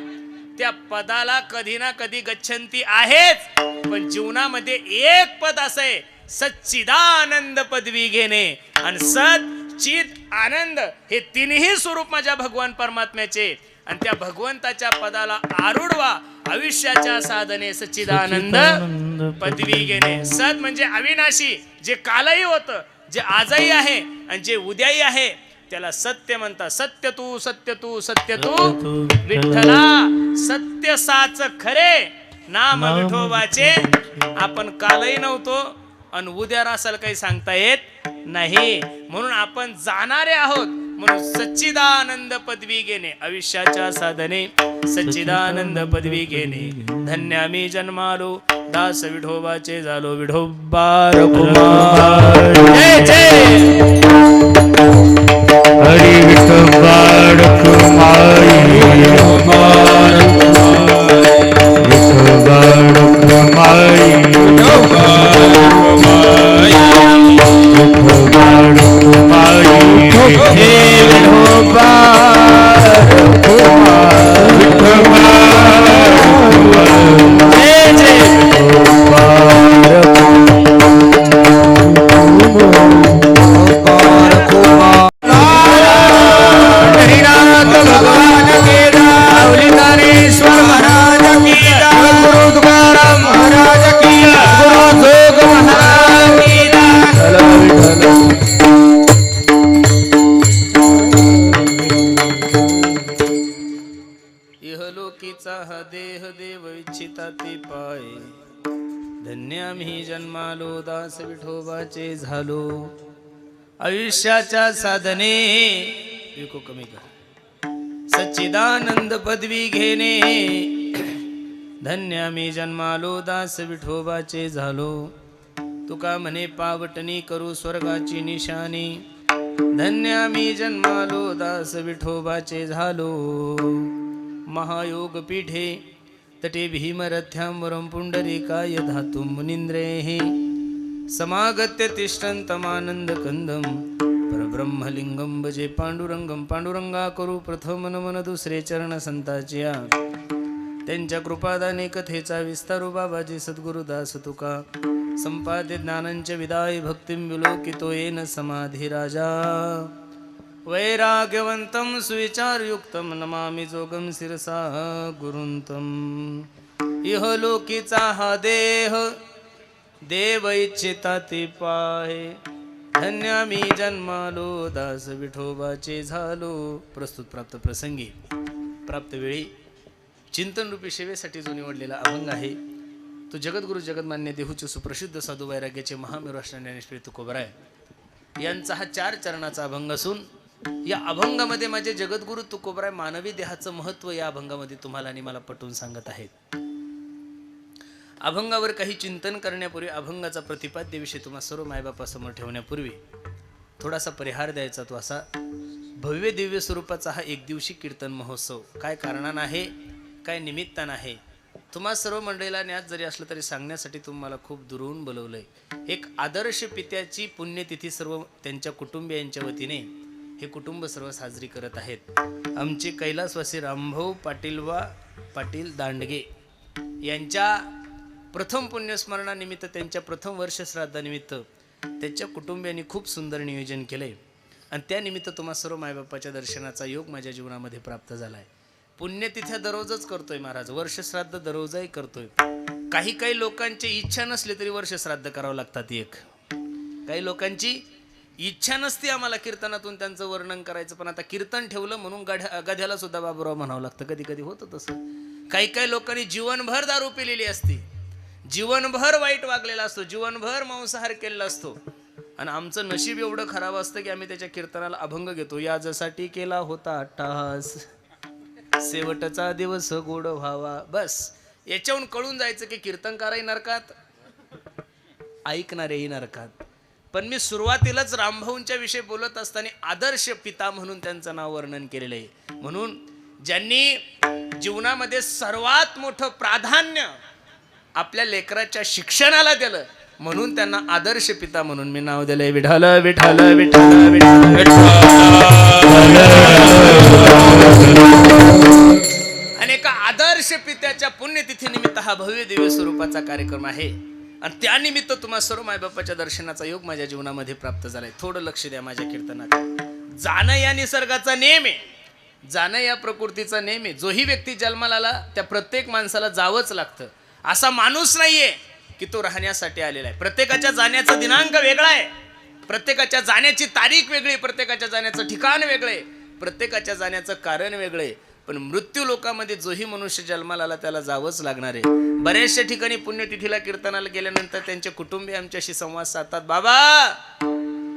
त्या पदाला कधी ना कधी गच्छंती आहेच. पण जीवनामध्ये एक पद असं आहे, सच्चिदानंद पदवी घेणे. आणि सत चित आनंद हे तिन्ही स्वरूप माझ्या भगवान परमात्म्याचे. आणि त्या भगवंताच्या पदाला आरूढ व्हा. आयुष्याच्या साधने सच्चिदानंद पदवी घेणे. सत म्हणजे अविनाशी, जे कालही होतं, जे आजही आहे आणि जे उद्याही आहे, त्याला सत्य म्हणतात. सत्य तू सत्य तू सत्य तू विठ्ठला. सत्य साच खरे नाम विठोबाचे. आपण कालही नव्हतो आणि उद्या असाल काही सांगता येत नाही. म्हणून आपण जाणारे आहोत. म्हणून सच्चिदानंद पदवी घेणे, आयुष्याच्या साधने सच्चिदानंद पदवी घेणे. धन्य आम्ही जन्मालो, दास विठोबाचे झालो. विठोबा रघुमार जय जय. हरी विठोबा रघुमाई, विठोबा रघुमाई, विठोबा रघुमाई, हे विठोबा लोकीचा हा देह देव इच्छिता ते पाय धन्य आम्ही जन्मालो दास विठोबाचे झालो आयुष्याच्या साधने विको कमी कर सच्चिदानंद पदवी घेणे धन्य आम्ही जन्मालो दास विठोबाचे झालो तुका म्हणे पावटणी करू स्वर्गाची निशाणी धन्य आम्ही जन्मालो दास विठोबाचे झालो महायोग पीठे तटे भीमरथ्यां पुंडरीकाय धातुं मुनींद्रेः समागत्य तिष्ठन्तमानंद कंदम परब्रह्मलिंगम भजे पांडुरंगम पांडुरंगा करू प्रथम नमन दुसरे चरण संताचिया त्यांच्या कृपादाने कथेचा विस्तारू बाबाजी सद्गुरुदास तुका संपादे ज्ञानांच्या विदाय भक्तिं विलोकितो येन समाधी राजा वैराग्यवंतं सुविचारयुक्तं नमामि जोगं शिरसा गुरुंतं इह लोकीचा हा देह देव इच्छिता ते पाहे धन्य आम्ही जन्मालो दास विठोबाचे झालो. प्रस्तुत प्राप्त प्रसंगी प्राप्त वेळी चिंतन रूपी सेवेसाठी जो निवडलेला अभंग आहे तो जगद्गुरु जगन्मान्य देहूचे सुप्रसिद्ध साधू वैराग्याचे महामेरुराष्ट्र ज्ञानेश्वरी तुकोबराय यांचा हा 4 चरणाचा अभंग असून या अभंगामध्ये माझे जगद्गुरु तुकोबराय मानवी देहाचं महत्त्व या अभंगामध्ये तुम्हाला आणि मला पटवून सांगत आहेत. अभंगावर काही चिंतन करण्यापूर्वी अभंगाचा प्रतिपाद्यविषयी तुम्हा सर्व मायबापासमोर ठेवण्यापूर्वी थोडासा परिहार द्यायचा तो असा भव्य दिव्य स्वरूपाचा हा एक दिवशी कीर्तन महोत्सव काय कारणानं आहे काय निमित्तानं आहे तुम्हा सर्व मंडळीला ज्ञात जरी असलं तरी सांगण्यासाठी तुम्हाला खूप दुरून बोलवलंय. एक आदर्श पित्याची पुण्यतिथी सर्व त्यांच्या कुटुंबियांच्या वतीने हे कुटुंब सर्व साजरी करत आहेत. आमचे कैलासवासी रामभाऊ पाटील दांडगे यांच्या प्रथम पुण्यस्मरणानिमित्त त्यांच्या प्रथम वर्ष श्राद्धानिमित्त त्यांच्या कुटुंबियांनी खूप सुंदर नियोजन केलंय आणि त्यानिमित्त तुम्हा सर्व मायबापाच्या दर्शनाचा योग माझ्या जीवनामध्ये प्राप्त झालाय. पुण्यतिथ्या दररोजच करतोय महाराज वर्ष श्राद्ध दररोजही करतोय. काही लोकांची इच्छा नसली तरी वर्ष श्राद्ध करावं लागतात. एक काही लोकांची इच्छा नसते आम्हाला कीर्तनातून त्यांचं वर्णन करायचं पण आता कीर्तन ठेवलं म्हणून गध्याला सुद्धा बाबूराव म्हणावं लागतं. कधी कधी होतं तसं. काही लोकांनी जीवनभर दारू पिलेली असते जीवनभर वाईट वागलेला असतो जीवनभर मांसाहार केलेला असतो आणि आमचं नशीब एवढं खराब असतं की आम्ही त्याच्या कीर्तनाला अभंग घेतो. यासाठी केला होता अट्टहास शेवटचा दिवस गोड व्हावा. बस याच्याहून कळून जायचं की कीर्तनकारही नरकात ऐकणारेही नरकात. पण मी सुरुवातीलाच रामभाऊंच्या विषयी बोलत असताना आदर्श पिता म्हणून त्यांचं नाव वर्णन केलेलं आहे. म्हणून ज्यांनी जीवनामध्ये सर्वात मोठं प्राधान्य आपल्या लेकराच्या शिक्षणाला दिलं म्हणून त्यांना आदर्श पिता म्हणून मी नाव दिलंय. विठ्ठल विठ्ठल विठ्ठल विठ्ठल. आणि एका आदर्श पित्याच्या पुण्यतिथी निमित्त हा भव्य दिव्य स्वरूपाचा कार्यक्रम आहे आणि त्यानिमित्त तुम्हा सर्व मायबापाच्या दर्शनाचा योग माझ्या जीवनामध्ये प्राप्त झालाय. थोडं लक्ष द्या माझ्या कीर्तनात. जाणं या निसर्गाचा नेम आहे जाणं या प्रकृतीचा नेम आहे. जोही व्यक्ती जन्माला आला त्या प्रत्येक माणसाला जावंच लागतं. असा माणूस नाहीये की तो राहण्यासाठी आलेला आहे. प्रत्येकाच्या जाण्याचा दिनांक वेगळा आहे प्रत्येकाच्या जाण्याची तारीख वेगळी प्रत्येकाच्या जाण्याचं ठिकाण वेगळे प्रत्येकाच्या जाण्याचं कारण वेगळे पण मृत्यू लोकांमध्ये जोही मनुष्य जन्माला आला त्याला जावंच लागणार आहे. बऱ्याचशा ठिकाणी पुण्यतिथीला कीर्तनाला गेल्यानंतर त्यांचे कुटुंबीय आमच्याशी संवाद साधतात. बाबा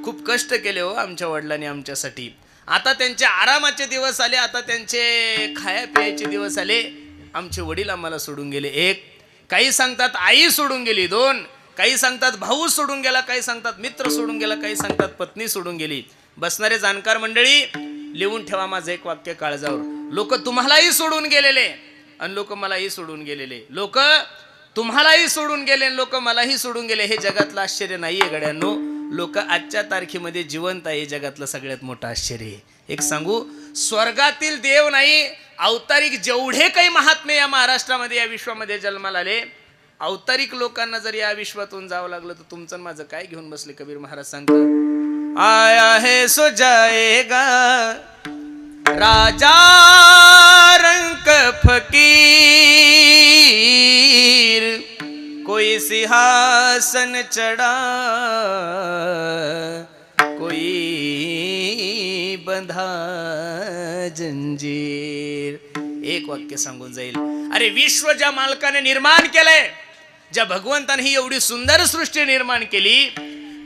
खूप कष्ट केले हो आमच्या वडिलांनी आमच्यासाठी. आता त्यांचे आरामाचे दिवस आले आता त्यांचे खाया पियाचे दिवस आले. आमचे वडील आम्हाला सोडून गेले. एक काही सांगतात आई सोडून गेली. 2 काही सांगतात भाऊ सोडून गेला काही सांगतात मित्र सोडून गेला काही सांगतात पत्नी सोडून गेली. बसणारे जाणकार मंडळी लिहून ठेवा माझं एक वाक्य काळजावर. लोक तुम्हालाही सोडून गेलेले आणि लोक मलाही सोडून गेलेले. लोक तुम्हालाही सोडून गेले लोक मलाही सोडून गेले. हे जगातलं आश्चर्य नाहीये गड्यांनो. लोक आजच्या तारखेमध्ये जिवंत आहे. जगातलं सगळ्यात मोठं आश्चर्य. एक सांगू स्वर्गातील देव नाही अवतारिक जेवढे काही महात्मे या महाराष्ट्रामध्ये या विश्वामध्ये जन्माला आले अवतारिक लोकांना जर या विश्वातून जावं लागलं तर तुमचं माझं काय घेऊन बसले. कबीर महाराज सांगतात आया है सो जाएगा राजा रंक फकीर कोई सिंहासन चढ़ा कोई बंधा जंजीर. एक वाक्य सांगून जाईल. अरे विश्व ज्या मालकाने निर्माण केलंय, ज्या भगवंताने ही एवढी सुंदर सृष्टी निर्माण केली,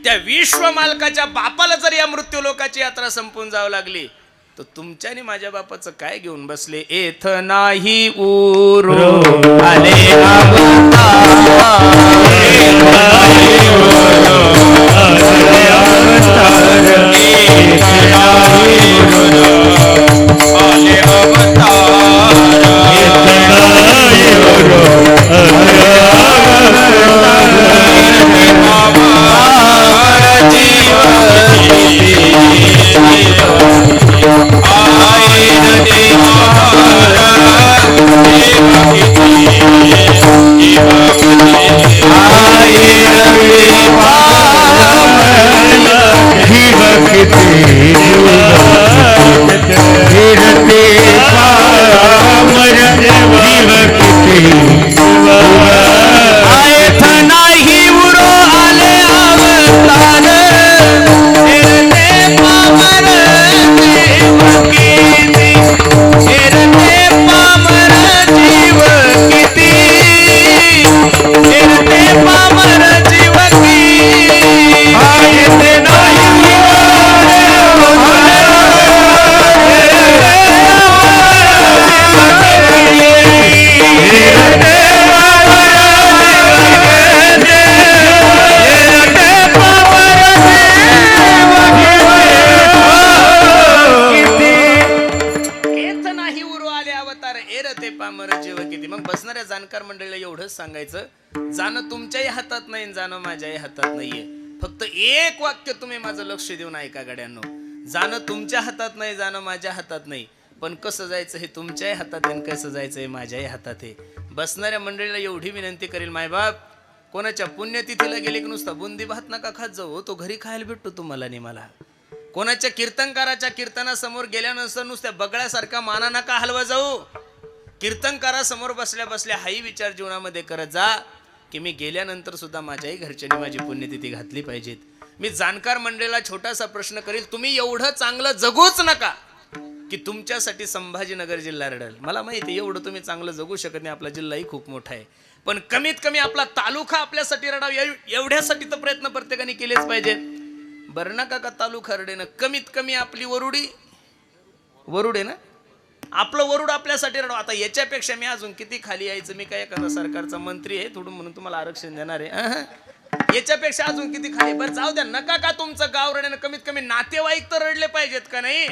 त्या विश्व मालकाच्या बापाला जर या मृत्यू लोकाची यात्रा संपून जावं लागली, तर तुमच्या आणि माझ्या बापाचं काय घेऊन बसले? एथ नाही उरो आले जाणकार मंडळीला एवढंच सांगायचं, जाणं तुमच्याही हातात नाही, जाणं माझ्याही हातात नाहीये. फक्त एक वाक्य तुम्ही माझं लक्ष देऊन ऐका गड्यांनो. जाणं तुमच्या हातात नाही, जाणं माझ्या हातात नाही, पण कसं जायचं हे तुमच्याही हातात आहे, कसं जायचं हे माझ्याही हातात आहे. बसणाऱ्या मंडळीला एवढी विनंती करेल, मायबाप कोणाच्या पुण्यतिथीला गेले की नुसता बुंदी भात नका खात जाऊ, तो घरी खायला भेटतो तुम्हाला नाही मला. कोणाच्या कीर्तनकाराच्या कीर्तनासमोर गेल्यानंतर नुसत्या बगळ्यासारखा माना नका हलवा जाऊ. कीर्तनकारासमोर बसल्या बसल्या हाही विचार जीवनामध्ये करत जा की मी गेल्यानंतर सुद्धा माझ्याही घरच्यांनी माझी पुण्यतिथी घातली पाहिजेत. मी जाणकार मंडळीला छोटासा प्रश्न करील, तुम्ही एवढं चांगलं जगूच नका की तुमच्यासाठी संभाजीनगर जिल्हा रडेल. मला माहिती आहे एवढं तुम्ही चांगलं जगू शकत नाही, आपला जिल्हाही खूप मोठा आहे, पण कमीत कमी आपला तालुका आपल्यासाठी रडावा एवढ्यासाठी तर प्रयत्न प्रत्येकाने केलेच पाहिजेत. बरं नका का तालुका रडेनं, कमीत कमी आपली वरुड आहे ना, आपलं वरुड आपल्यासाठी रडवा. आता याच्यापेक्षा मी अजून किती खाली यायचं? मी काय एखादा सरकारचा मंत्री आहे थोडं म्हणून तुम्हाला आरक्षण देणार आहे? याच्यापेक्षा अजून किती खाली? बरं जाऊ द्या, नका का तुमचं गाव रडणं, कमीत कमी नातेवाईक तर रडले पाहिजेत का नाही?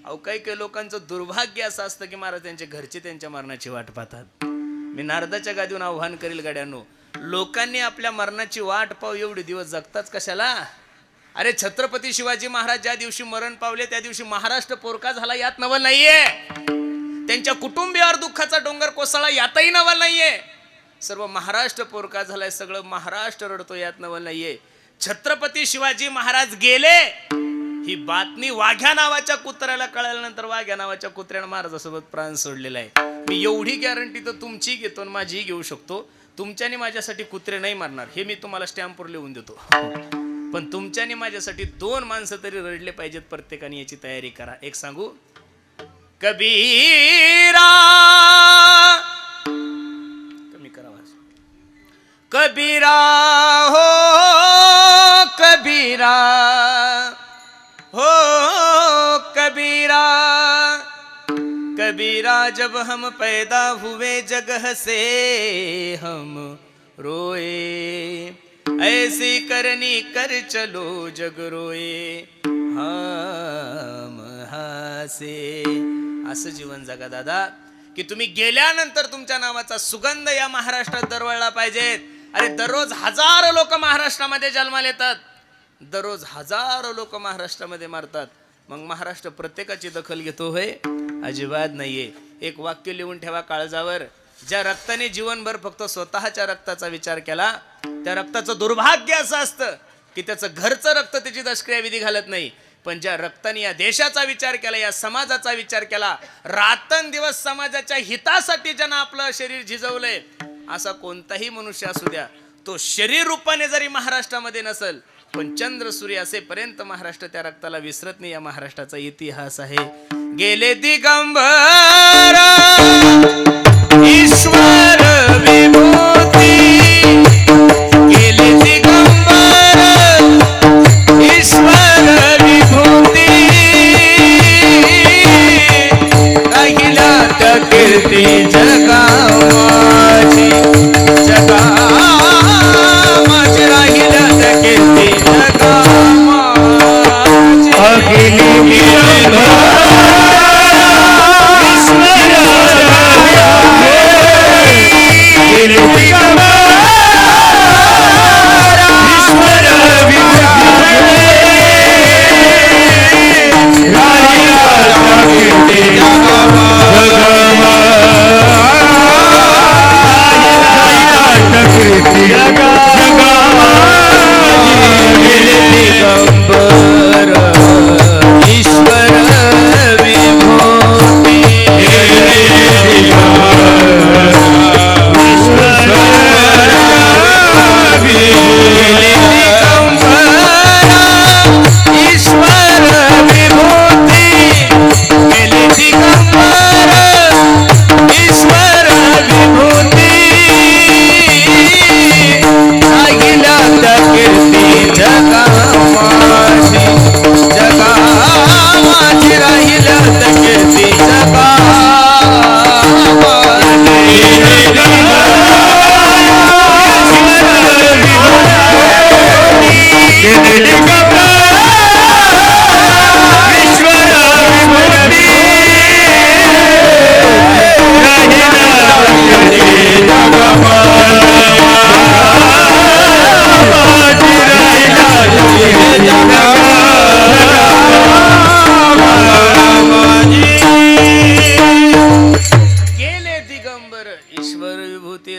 अहो काही काही लोकांचं दुर्भाग्य असं असतं की महाराज त्यांच्या घरचे त्यांच्या मरणाची वाट पाहतात. मी नारदाच्या गादीवरून आव्हान करील गड्यांनो, लोकांनी आपल्या मरणाची वाट पाहू एवढे दिवस जगताच कशाला? अरे छत्रपती शिवाजी महाराज ज्या दिवशी मरण पावले त्या दिवशी महाराष्ट्र पोरका झाला यात नवल नाहीये. त्यांच्या कुटुंबियावर दुःखाचा डोंगर कोसळला यातही नवल नाहीये. सर्व महाराष्ट्र पोरका झालाय, सगळं महाराष्ट्र रडतो यात नवल नाहीये. छत्रपती शिवाजी महाराज गेले ही बातमी वाघ्या नावाच्या कुत्र्याला कळल्यानंतर वाघ्या नावाच्या कुत्र्यानं महाराजासोबत प्राण सोडलेला आहे. मी एवढी गॅरंटी तर तुमची घेतो आणि माझीही घेऊ शकतो, तुमच्याने माझ्यासाठी कुत्रे नाही मारणार हे मी तुम्हाला स्टॅम्पवर लिहून देतो. पण तुमच्याने माझ्यासाठी 2 माणसं तरी रडले पाहिजेत, प्रत्येकाने याची तयारी करा. एक सांगू, कबीरा कमी करा आवाज, कबीरा हो कबीरा हो कबीरा, कबीरा जब हम पैदा हुए जग हसे हम रोए, ऐसी करनी कर चलो जग रोए हम हसे. असं जीवन जगा दादा की तुम्ही गेल्यानंतर तुमच्या नावाचा सुगंध या महाराष्ट्रात दरवळला पाहिजेत. अरे दररोज हजारो लोक महाराष्ट्रामध्ये जन्माला येतात, दररोज हजारो लोक महाराष्ट्रामध्ये मारतात, मग महाराष्ट्र प्रत्येकाची दखल घेतो होय? अजिबात नाहीये. एक वाक्य लिहून ठेवा काळजावर, ज्या रक्ताने जीवनभर फक्त स्वतःच्या रक्ताचा विचार केला त्या रक्ताचं दुर्भाग्य असं असतं की त्याचं घरचं रक्त त्याची दशक्रिया विधी घालत नाही. पण ज्या रक्ताने या देशाचा विचार केला, या समाजाचा विचार केला, रात्रंदिवस समाजाच्या हितासाठी ज्यानं आपलं शरीर झिजवलंय, असा कोणताही मनुष्य असू द्या, तो शरीर रूपाने जरी महाराष्ट्रामध्ये नसेल पण चंद्र सूर्य असेपर्यंत महाराष्ट्र त्या रक्ताला विसरत नाही. या महाराष्ट्राचा इतिहास आहे. गेले दिगंबर कीर्ती जगामाची जगामाची राहिल्या त्या कीर्ती जगामाची अखिली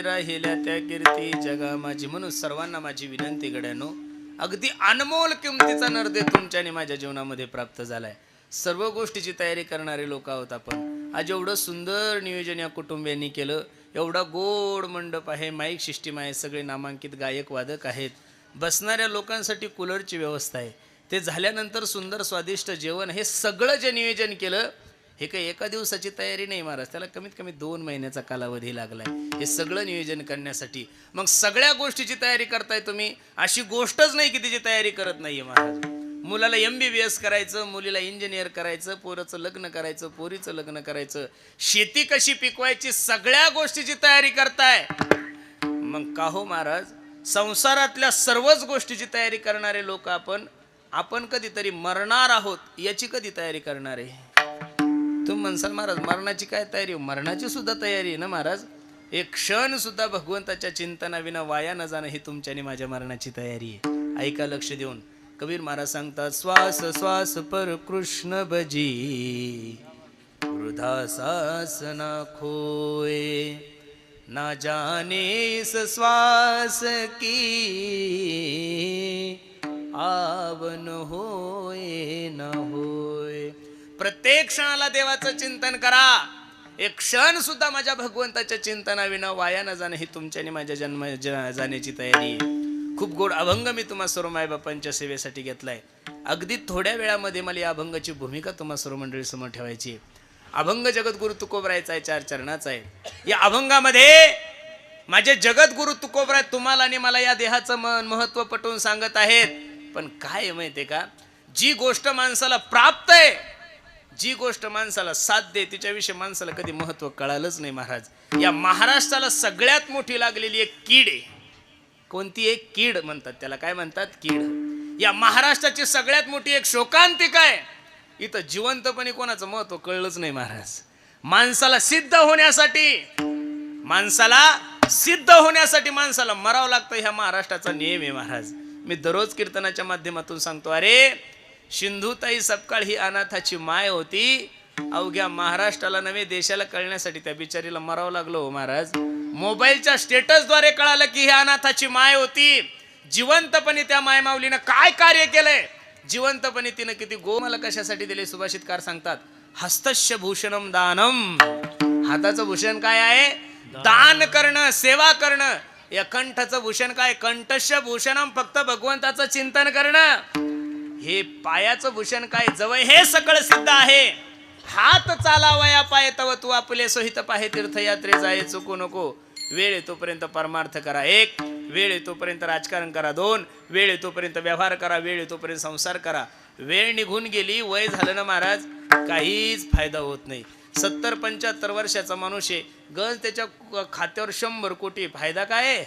राहिल्या त्या कीर्ती जगा माझी. म्हणून सर्वांना माझी विनंती गड्यानो, अगदी अनमोल किमतीचा नरदे तुमच्या आणि माझ्या जीवनामध्ये प्राप्त झालाय. सर्व गोष्टीची तयारी करणारे लोक आहोत आपण. आज एवढं सुंदर नियोजन या कुटुंबियांनी केलं. एवढा गोड मंडप आहे, माईक सिस्टीम आहे, सगळे नामांकित गायक वादक आहेत, बसणाऱ्या लोकांसाठी कूलरची व्यवस्था आहे, ते झाल्यानंतर सुंदर स्वादिष्ट जेवण, हे सगळं जे नियोजन केलं हे काही एका दिवसाची तयारी नाही महाराज, त्याला कमीत कमी 2 महिन्याचा कालावधी लागलाय हे सगळं नियोजन करण्यासाठी. मग सगळ्या गोष्टीची तयारी करताय तुम्ही, अशी गोष्टच नाही की तिची तयारी करत नाहीये महाराज. मुलाला MBBS करायचं, मुलीला इंजिनियर करायचं, पोराचं लग्न करायचं, पोरीचं लग्न करायचं, शेती कशी पिकवायची, सगळ्या गोष्टीची तयारी करताय. मग का हो महाराज, संसारातल्या सर्वच गोष्टीची तयारी करणारे लोक आपण कधीतरी मरणार आहोत याची कधी तयारी करणार आहे? तुम्ही म्हणसाल महाराज मरणाची काय तयारी? मरणाची सुद्धा तयारी आहे ना महाराज. एक क्षण सुद्धा भगवंताच्या चिंतनाविना वाया न जाणं ही तुमच्या आणि माझ्या मरणाची तयारी आहे. ऐका लक्ष देऊन. कबीर महाराज सांगतात, श्वास श्वास पर कृष्ण भजी, वृथा सास ना खोए, ना जाने इस श्वास की आवन होए न होए. प्रत्येक क्षणाला देवाचं चिंतन करा. एक क्षण सुद्धा माझ्या भगवंताच्या चिंतनाविना वाया न जाणं ही तुमच्या आणि माझ्या जन्म जाण्याची तयारी आहे. खूप गोड अभंग मी तुम्हा सर्व मायबापांच्या सेवेसाठी घेतलाय. अगदी थोड्या वेळामध्ये मला या अभंगाची भूमिका तुम्हा सर्व मंडळी समोर ठेवायची. अभंग जगद्गुरु तुकोबरायचा आहे, 4 चरणाचा आहे. या अभंगामध्ये माझे जगद्गुरु तुकोबराय तुम्हाला आणि मला या देहाचं महत्व पटवून सांगत आहेत. पण काय आहे माहितीये का, जी गोष्ट माणसाला प्राप्त आहे, जी गोष्ट माणसाला साध्य आहे, तिच्याविषयी माणसाला कधी महत्व कळालंच नाही महाराज. या महाराष्ट्राला सगळ्यात मोठी लागलेली एक कीड आहे. कोणती एक कीड म्हणतात त्याला, काय म्हणतात? कीड. या महाराष्ट्राची सगळ्यात मोठी एक शोकांतिका आहे. इथं जिवंतपणे कोणाचं महत्व कळलंच नाही महाराज. माणसाला सिद्ध होण्यासाठी माणसाला मरावं लागतं, ह्या महाराष्ट्राचा नियम आहे महाराज. मी दररोज कीर्तनाच्या माध्यमातून सांगतो, अरे सिंधुताई सपकाळ ही अनाथाची माय होती. अवघ्या महाराष्ट्राला नव्हे देशाला कळण्यासाठी त्या बिचारीला मरावं लागलं हो महाराज. मोबाईलच्या स्टेटसद्वारे कळालं की ही अनाथाची माय होती. जिवंतपणे त्या माय माऊलीनं काय कार्य केलंय, जिवंतपणे तिनं किती गोमाला कशासाठी दिले. सुभाषितकार सांगतात, हस्तस्य भूषणम दानम. हाताचं भूषण काय आहे? दान करणं, सेवा करणं. या कंठाचं भूषण काय? कंठस्य भूषणम, फक्त भगवंताचं चिंतन करणं. हे पायाचं भूषण काय? जवळ हे सगळं सिद्ध आहे. हात चालावया पाय तव तू आपले सोहित पाहे तीर्थयात्रे जाये चुकू नको. वेळ येतोपर्यंत परमार्थ करा 1, वेळ येतोपर्यंत राजकारण करा 2, वेळ येतोपर्यंत व्यवहार करा, वेळ येतोपर्यंत संसार करा. वेळ निघून गेली, वय झालं ना महाराज, काहीच फायदा होत नाही. 70-75 वर्षाचा माणूस आहे, गज त्याच्या खात्यावर 100 कोटी, फायदा काय आहे?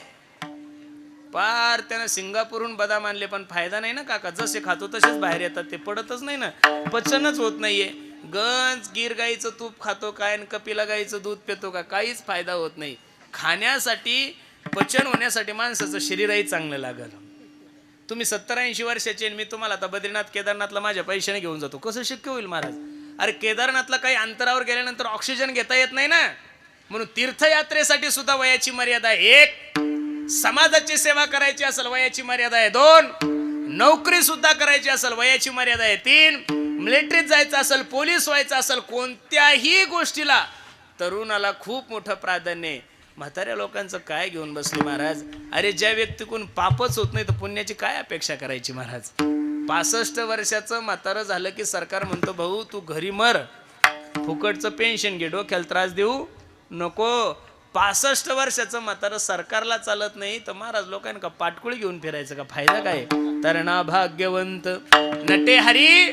पार त्यानं सिंगापूरहून बदाम आणले पण फायदा नाही ना काका. जसे खातो तसेच बाहेर येतात, ते पडतच नाही ना, पचनच होत नाहीये. गंज गिर गाईचं तूप खातो काय आणि कपिला गाईचं दूध पितो का, काहीच फायदा होत नाही. खाण्यासाठी, पचन होण्यासाठी माणसाचं शरीरही चांगलं लागल. तुम्ही 70-80 वर्षाचे, मी तुम्हाला आता बद्रीनाथ केदारनाथला माझ्या पैशाने घेऊन जातो, कसं शक्य होईल महाराज? अरे केदारनाथला काही अंतरावर गेल्यानंतर ऑक्सिजन घेता येत नाही ना, म्हणून तीर्थयात्रेसाठी सुद्धा वयाची मर्यादा आहे. 1, समाजाची सेवा करायची असेल वयाची मर्यादा आहे. 2, नोकरी सुद्धा करायची असेल वयाची मर्यादा आहे. 3, मिलिटरीत जायचं असेल, पोलीस व्हायचं असेल, कोणत्याही गोष्टीला तरुणाला खूप मोठं प्राधान्य आहे. म्हाताऱ्या लोकांचं काय घेऊन बसले महाराज? अरे ज्या व्यक्तीकडून पापच होत नाही तर पुण्याची काय अपेक्षा करायची महाराज? 65 वर्षाचं म्हातारं झालं की सरकार म्हणतो भाऊ तू घरी मर, फुकटचं पेन्शन घे, डोक्याला त्रास देऊ नको. 65 वर्षाचं म्हातारं सरकारला चालत नाही तर महाराज लोकांना का पाटकुळी घेऊन फिरायचं का? फायदा काय? तरणा भाग्यवंत नटे हरी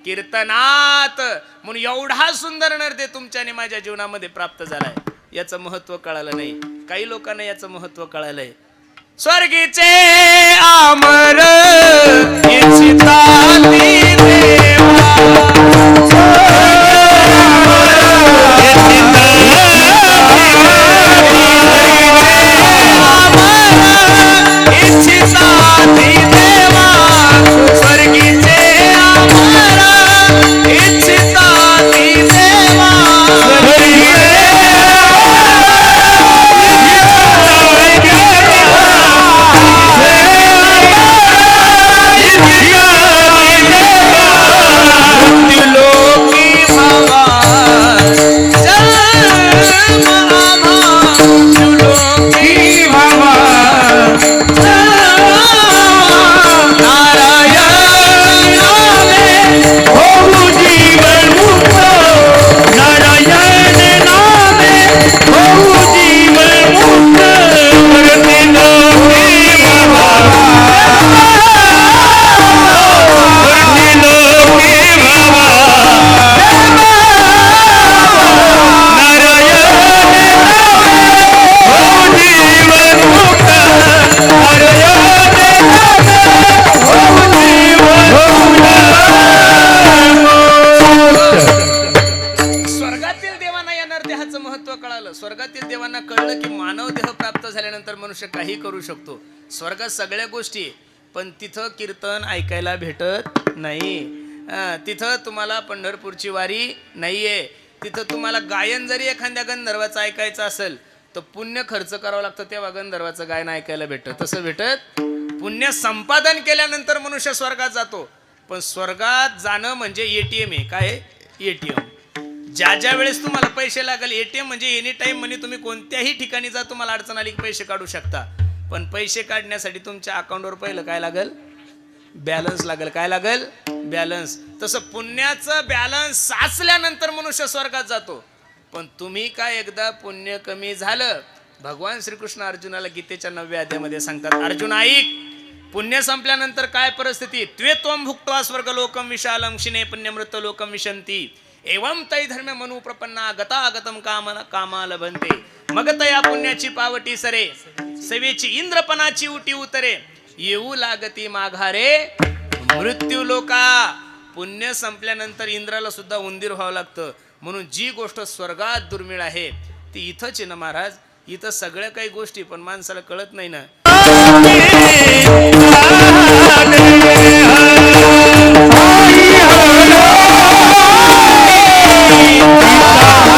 कीर्तनात, म्हणून एवढा सुंदर नरदे तुमच्याने माझ्या जीवनामध्ये प्राप्त झालाय. याचं महत्व कळालं नाही. काही लोकांना याचं महत्व कळालंय. स्वर्गीचे आमर इच्छिताती देवा, इच्छिताती देवा, स्वर्गीचे आमर इच्छिताती देवा, स्वर्गातील देवांना कळलं की मानव देह प्राप्त झाल्यानंतर मनुष्य काही करू शकतो. स्वर्गात सगळ्या गोष्टी, पण तिथं कीर्तन ऐकायला भेटत नाही. तिथं तुम्हाला पंढरपूरची वारी नाहीये. तिथं तुम्हाला गायन जरी एखाद्या गंधर्वाचं ऐकायचं असेल तर पुण्य खर्च करावं लागतं, तेव्हा गंधर्वाचं गायन ऐकायला भेटतं. तसं भेटत पुण्य संपादन केल्यानंतर मनुष्य स्वर्गात जातो. पण स्वर्गात जाणं म्हणजे एटीएम आहे. काय? एटीएम. ज्या ज्या वेळेस तुम्हाला पैसे लागेल, एटीएम म्हणजे एनी टाइम म्हणजे तुम्ही कोणत्याही ठिकाणी जा, तुम्हाला अडचण आली की पैसे काढू शकता. पण पैसे काढण्यासाठी तुमच्या अकाउंटवर पहिलं काय लागेल? बॅलन्स लागेल. काय लागेल? बॅलन्स. तसं पुण्याचं बॅलन्स साचल्यानंतर मनुष्य स्वर्गात जातो. पण तुम्ही काय एकदा पुण्य कमी झालं, भगवान श्रीकृष्ण अर्जुनाला गीतेच्या 9व्या अध्यायामध्ये सांगतात, अर्जुन ऐक, पुण्य संपल्यानंतर काय परिस्थिती? त्वे त्वं भुक्त्वा स्वर्ग लोकम विशालम क्षिणे पुण्यमृत लोकम विशंती एवं तै धर्म मनु प्रपन्ना गतागतम कामा लभन्ते मग तया पुण्याची पावटी सरे सेवेची इंद्रपणाची उटी उतरे येऊ लागती माघारे मृत्यू लोका. पुण्य संपल्यानंतर इंद्राला सुद्धा उंदीर व्हावं लागतं. म्हणून जी गोष्ट स्वर्गात दुर्मिळ आहे ती इथंच आहे ना महाराज. इथं सगळ्या काही गोष्टी पण माणसाला कळत नाही ना.